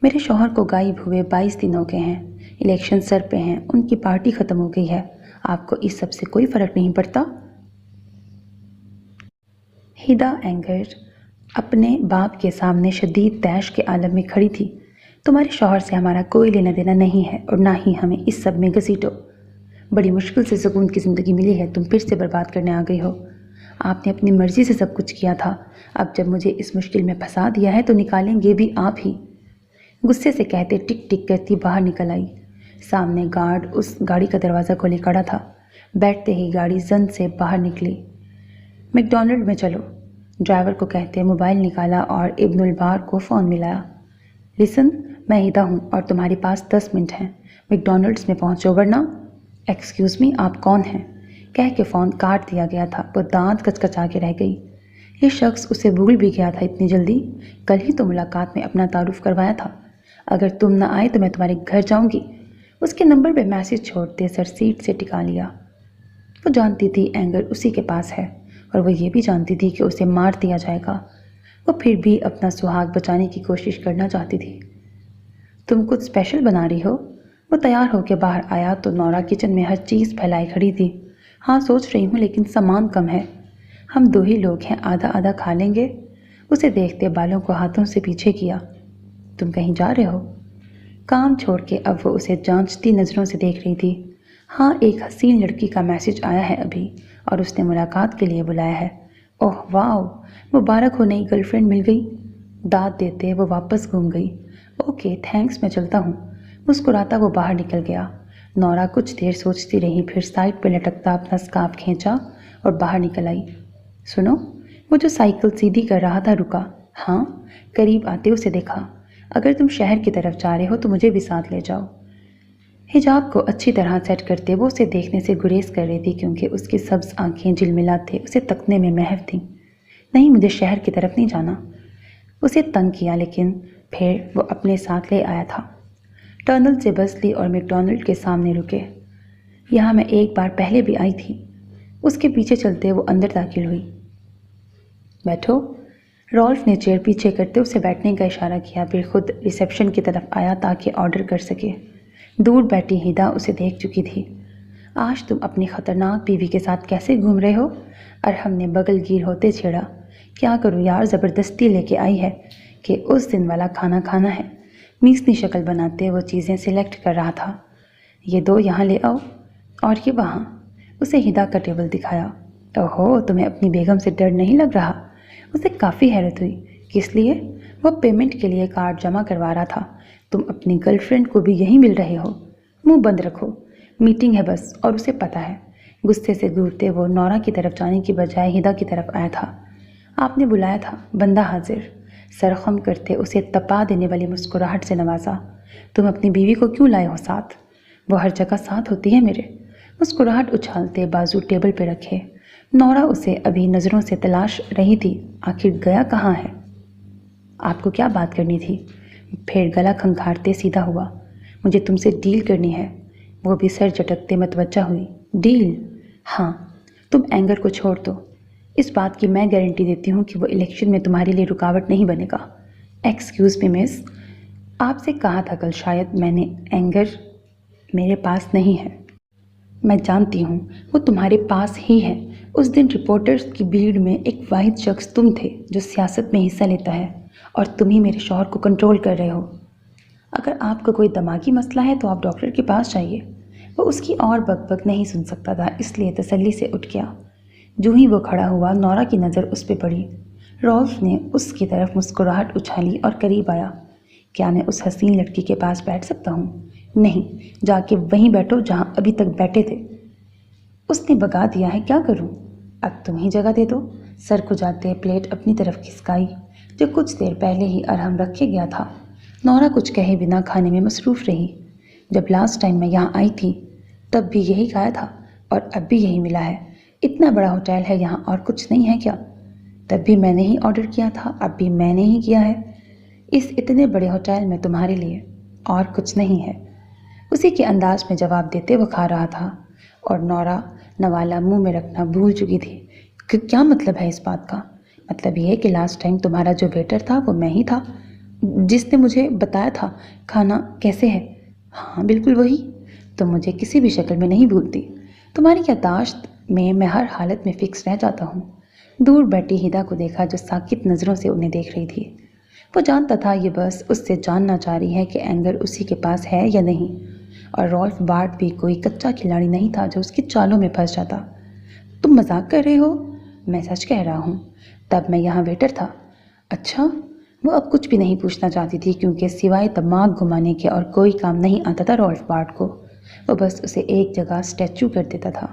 میرے شوہر کو غائب ہوئے 22 دن ہو گئے ہیں، الیکشن سر پہ ہیں، ان کی پارٹی ختم ہو گئی ہے، آپ کو اس سب سے کوئی فرق نہیں پڑتا؟ ہدا اینگر اپنے باپ کے سامنے شدید طیش کے عالم میں کھڑی تھی۔ تمہارے شوہر سے ہمارا کوئی لینا دینا نہیں ہے اور نہ ہی ہمیں اس سب میں گھسیٹو۔ بڑی مشکل سے سکون کی زندگی ملی ہے، تم پھر سے برباد کرنے آ گئی ہو۔ آپ نے اپنی مرضی سے سب کچھ کیا تھا، اب جب مجھے اس مشکل میں پھنسا دیا ہے تو نکالیں گے بھی آپ ہی۔ غصے سے کہتے ٹک ٹک کرتی باہر نکل آئی۔ سامنے گارڈ اس گاڑی کا دروازہ کھولے کھڑا تھا۔ بیٹھتے ہی گاڑی زن سے باہر نکلی۔ میک ڈونلڈ میں چلو، ڈرائیور کو کہتے موبائل نکالا اور ابن البار کو فون ملایا۔ لسن، میں ہدا ہوں اور تمہارے پاس 10 منٹ ہیں، میک ڈونلڈس میں پہنچو ورنہ۔ ایکسکیوز می، آپ کون ہیں؟ کہہ کے فون کاٹ دیا گیا تھا۔ وہ دانت کچکچا کے رہ گئی۔ یہ شخص اسے بھول بھی گیا تھا اتنی جلدی، کل ہی تو ملاقات میں اپنا تعارف کروایا تھا۔ اگر تم نہ آئے تو میں تمہارے گھر جاؤں گی۔ اس کے نمبر پہ میسج چھوڑتے سر سیٹ سے ٹکا لیا۔ وہ جانتی تھی اینگر اسی کے پاس ہے اور وہ یہ بھی جانتی تھی کہ اسے مار دیا جائے گا۔ وہ پھر بھی اپنا سہاگ بچانے کی کوشش کرنا چاہتی تھی۔ تم کچھ اسپیشل بنا رہی ہو؟ وہ تیار ہو کے باہر آیا تو نورا کچن میں ہر چیز پھیلائی کھڑی تھی۔ ہاں سوچ رہی ہوں لیکن سامان کم ہے، ہم 2 ہی لوگ ہیں، آدھا آدھا کھا لیں گے۔ اسے دیکھتے بالوں کو ہاتھوں سے پیچھے کیا۔ تم کہیں جا رہے ہو؟ کام چھوڑ کے اب وہ اسے جانچتی نظروں سے دیکھ رہی تھی۔ ہاں، ایک حسین لڑکی کا میسج آیا ہے ابھی اور اس نے ملاقات کے لیے بلایا ہے۔ اوہ واو، مبارک ہو، نئی گرل فرینڈ مل گئی۔ داد دیتے وہ واپس گھوم گئی۔ اوکے تھینکس، میں چلتا ہوں۔ مسکراتا وہ باہر نکل گیا۔ نورا کچھ دیر سوچتی رہی، پھر سائڈ پہ لٹکتا اپنا اسکارف کھینچا اور باہر نکل آئی۔ سنو، وہ جو سائیکل سیدھی کر رہا تھا رکا۔ ہاں، قریب آتے اسے دیکھا۔ اگر تم شہر کی طرف جا رہے ہو تو مجھے بھی ساتھ لے جاؤ۔ حجاب کو اچھی طرح سیٹ کرتے وہ اسے دیکھنے سے گریز کر رہی تھی کیونکہ اس کی سبز آنکھیں جلملاتے اسے تکنے میں محو تھیں۔ نہیں، مجھے شہر کی طرف نہیں جانا۔ اسے تنگ کیا لیکن پھر وہ اپنے ساتھ لے آیا تھا۔ ٹرنل سے بس لی اور میک ڈونلڈ کے سامنے رکے۔ یہاں میں ایک بار پہلے بھی آئی تھی۔ اس کے پیچھے چلتے وہ اندر داخل ہوئی۔ بیٹھو۔ رالف نے چیئر پیچھے کرتے اسے بیٹھنے کا اشارہ کیا، پھر خود ریسیپشن کی طرف آیا تاکہ آرڈر کر سکے۔ دور بیٹھی ہدا اسے دیکھ چکی تھی۔ آج تم اپنی خطرناک بیوی کے ساتھ کیسے گھوم رہے ہو؟ ارحم نے بغل گیر ہوتے چھیڑا۔ کیا کروں یار، زبردستی لے کے آئی ہے کہ اس دن والا کھانا کھانا ہے۔ میسنی شکل بناتے وہ چیزیں سلیکٹ کر رہا تھا۔ یہ 2 یہاں لے آؤ اور یہ وہاں۔ اسے ہدا کا ٹیبل دکھایا۔ اوہو، تمہیں اپنی بیگم سے ڈر نہیں لگ رہا؟ اسے کافی حیرت ہوئی۔ کس لیے؟ وہ پیمنٹ کے لیے کارڈ جمع کروا رہا تھا۔ تم اپنی گرل فرینڈ کو بھی یہیں مل رہے ہو؟ منہ بند رکھو، میٹنگ ہے بس، اور اسے پتہ ہے۔ غصے سے گورتے وہ نورا کی طرف جانے کی بجائے ہدا کی طرف آیا تھا۔ آپ نے بلایا تھا، بندہ حاضر۔ سرخم کرتے اسے تپا دینے والی مسکراہٹ سے نوازا۔ تم اپنی بیوی کو کیوں لائے ہو ساتھ؟ وہ ہر جگہ ساتھ ہوتی ہے میرے۔ مسکراہٹ اچھالتے بازو ٹیبل پہ رکھے نورا اسے ابھی نظروں سے تلاش رہی تھی۔ آخر گیا کہاں ہے؟ آپ کو کیا بات کرنی تھی؟ پھر گلا کھنکھارتے سیدھا ہوا۔ مجھے تم سے ڈیل کرنی ہے۔ وہ بھی سر جھٹکتے متوجہ ہوئی۔ ڈیل؟ ہاں، تم اینگر کو چھوڑ دو۔ اس بات کی میں گارنٹی دیتی ہوں کہ وہ الیکشن میں تمہارے لیے رکاوٹ نہیں بنے گا۔ ایکسکیوز می مس، آپ سے کہا تھا کل شاید میں نے، اینگر میرے پاس نہیں ہے۔ میں جانتی ہوں وہ تمہارے پاس ہی ہے۔ اس دن رپورٹرز کی بھیڑ میں ایک واحد شخص تم تھے جو سیاست میں حصہ لیتا ہے اور تم ہی میرے شوہر کو کنٹرول کر رہے ہو۔ اگر آپ کا کوئی دماغی مسئلہ ہے تو آپ ڈاکٹر کے پاس جائیے۔ وہ اس کی اور بک بک نہیں سن سکتا تھا، اس لیے تسلی سے اٹھ گیا۔ جو ہی وہ کھڑا ہوا نورا کی نظر اس پہ پڑی۔ رولف نے اس کی طرف مسکراہٹ اچھالی اور قریب آیا۔ کیا میں اس حسین لڑکی کے پاس بیٹھ سکتا ہوں؟ نہیں، جا کے وہیں بیٹھو جہاں ابھی تک بیٹھے تھے۔ اس نے بگا دیا ہے، کیا کروں؟ اب تم ہی جگہ دے دو۔ سر کو جاتے پلیٹ اپنی طرف کھسکائی جو کچھ دیر پہلے ہی ارحم رکھے گیا تھا۔ نورا کچھ کہے بنا کھانے میں مصروف رہی۔ جب لاسٹ ٹائم میں یہاں آئی تھی تب بھی یہی کھایا تھا اور اب بھی یہی ملا ہے۔ اتنا بڑا ہوٹل ہے، یہاں اور کچھ نہیں ہے کیا؟ تب بھی میں نے ہی آرڈر کیا تھا، اب بھی میں نے ہی کیا ہے۔ اس اتنے بڑے ہوٹل میں تمہارے لیے اور کچھ نہیں ہے۔ اسی کے انداز میں جواب دیتے وہ کھا رہا تھا اور نورا نوالا منہ میں رکھنا بھول چکی تھی۔ کیا مطلب ہے اس بات کا؟ مطلب یہ کہ لاسٹ ٹائم تمہارا جو ویٹر تھا وہ میں ہی تھا جس نے مجھے بتایا تھا کھانا کیسے ہے۔ ہاں بالکل وہی۔ تم مجھے کسی بھی شکل میں نہیں بھولتی۔ تمہاری یادداشت میں ہر حالت میں فکس رہ جاتا ہوں۔ دور بیٹھی ہدا کو دیکھا جو ساکت نظروں سے انہیں دیکھ رہی تھی۔ وہ جانتا تھا یہ بس اس سے جاننا چاہ رہی ہے کہ اینگر اسی کے پاس ہے یا نہیں، اور رولف بارٹ بھی کوئی کچا کھلاڑی نہیں تھا جو اس کی چالوں میں پھنس جاتا۔ تم مذاق کر رہے ہو؟ میں سچ کہہ رہا ہوں۔ تب میں یہاں ویٹر تھا۔ اچھا؟ وہ اب کچھ بھی نہیں پوچھنا چاہتی تھی کیونکہ سوائے دماغ گھمانے کے اور کوئی کام نہیں آتا تھا رولف بارٹ کو۔ وہ بس اسے ایک جگہ اسٹیچو کر دیتا تھا۔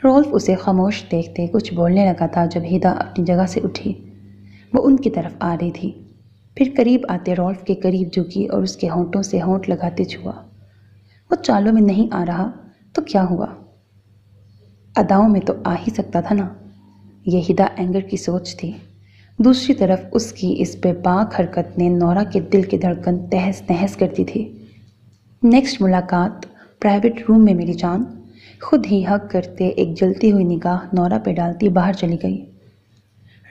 رولف اسے خاموش دیکھتے کچھ بولنے لگا تھا جب ہدا اپنی جگہ سے اٹھی۔ وہ ان کی طرف آ رہی تھی، پھر قریب آتے رولف کے قریب جھکی اور اس کے ہونٹوں سے ہونٹ لگاتے چھوا۔ وہ چالوں میں نہیں آ رہا تو کیا ہوا؟ اداؤں میں تو آ ہی سکتا تھا نا۔ یہ ہدا اینگر کی سوچ تھی۔ دوسری طرف اس کی اس بے باک حرکت نے نورا کے دل کی دھڑکن تہس نہس کرتی تھی۔ نیکسٹ ملاقات پرائیویٹ روم میں میری جان۔ خود ہی ہگ کرتے ایک جلتی ہوئی نگاہ نورا پہ ڈالتی باہر چلی گئی۔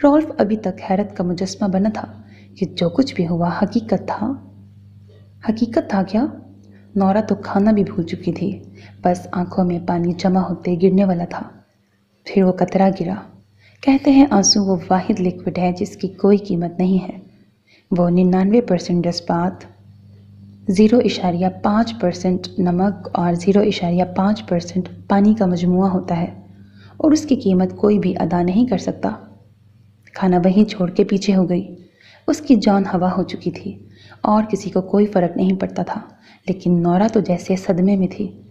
رولف ابھی تک حیرت کا مجسمہ بنا تھا کہ جو کچھ بھی ہوا حقیقت تھا۔ حقیقت تھا کیا؟ نورا تو کھانا بھی بھول چکی تھی، بس آنکھوں میں پانی جمع ہوتے گرنے والا تھا۔ پھر وہ قطرہ گرا۔ کہتے ہیں آنسو وہ واحد لکوڈ ہے جس کی کوئی قیمت نہیں ہے۔ وہ 99% جذبات، 0.5% نمک اور 0.5% پانی کا مجموعہ ہوتا ہے، اور اس کی قیمت کوئی بھی ادا نہیں کر سکتا۔ کھانا وہیں چھوڑ کے پیچھے ہو گئی۔ اس کی جان ہوا ہو چکی تھی اور کسی کو کوئی فرق نہیں پڑتا تھا، لیکن نورا تو جیسے صدمے میں تھی۔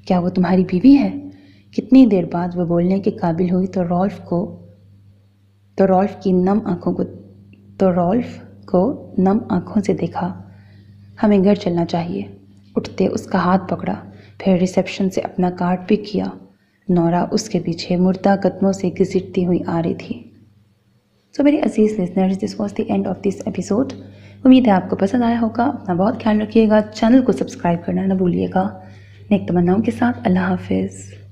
کیا وہ تمہاری بیوی ہے؟ کتنی دیر بعد وہ بولنے کے قابل ہوئی تو رولف کو نم آنکھوں سے دیکھا۔ ہمیں گھر چلنا چاہیے۔ اٹھتے اس کا ہاتھ پکڑا، پھر ریسیپشن سے اپنا کارڈ پک کیا۔ نورا اس کے پیچھے مردہ قدموں سے گھسیٹتی ہوئی آ رہی تھی۔ سو میرے عزیز listeners, this was the end of this episode. امید ہے آپ کو پسند آیا ہوگا۔ اپنا بہت خیال رکھیے گا، چینل کو سبسکرائب کرنا نہ بھولیے گا۔ نیک تمناؤں کے ساتھ اللہ حافظ۔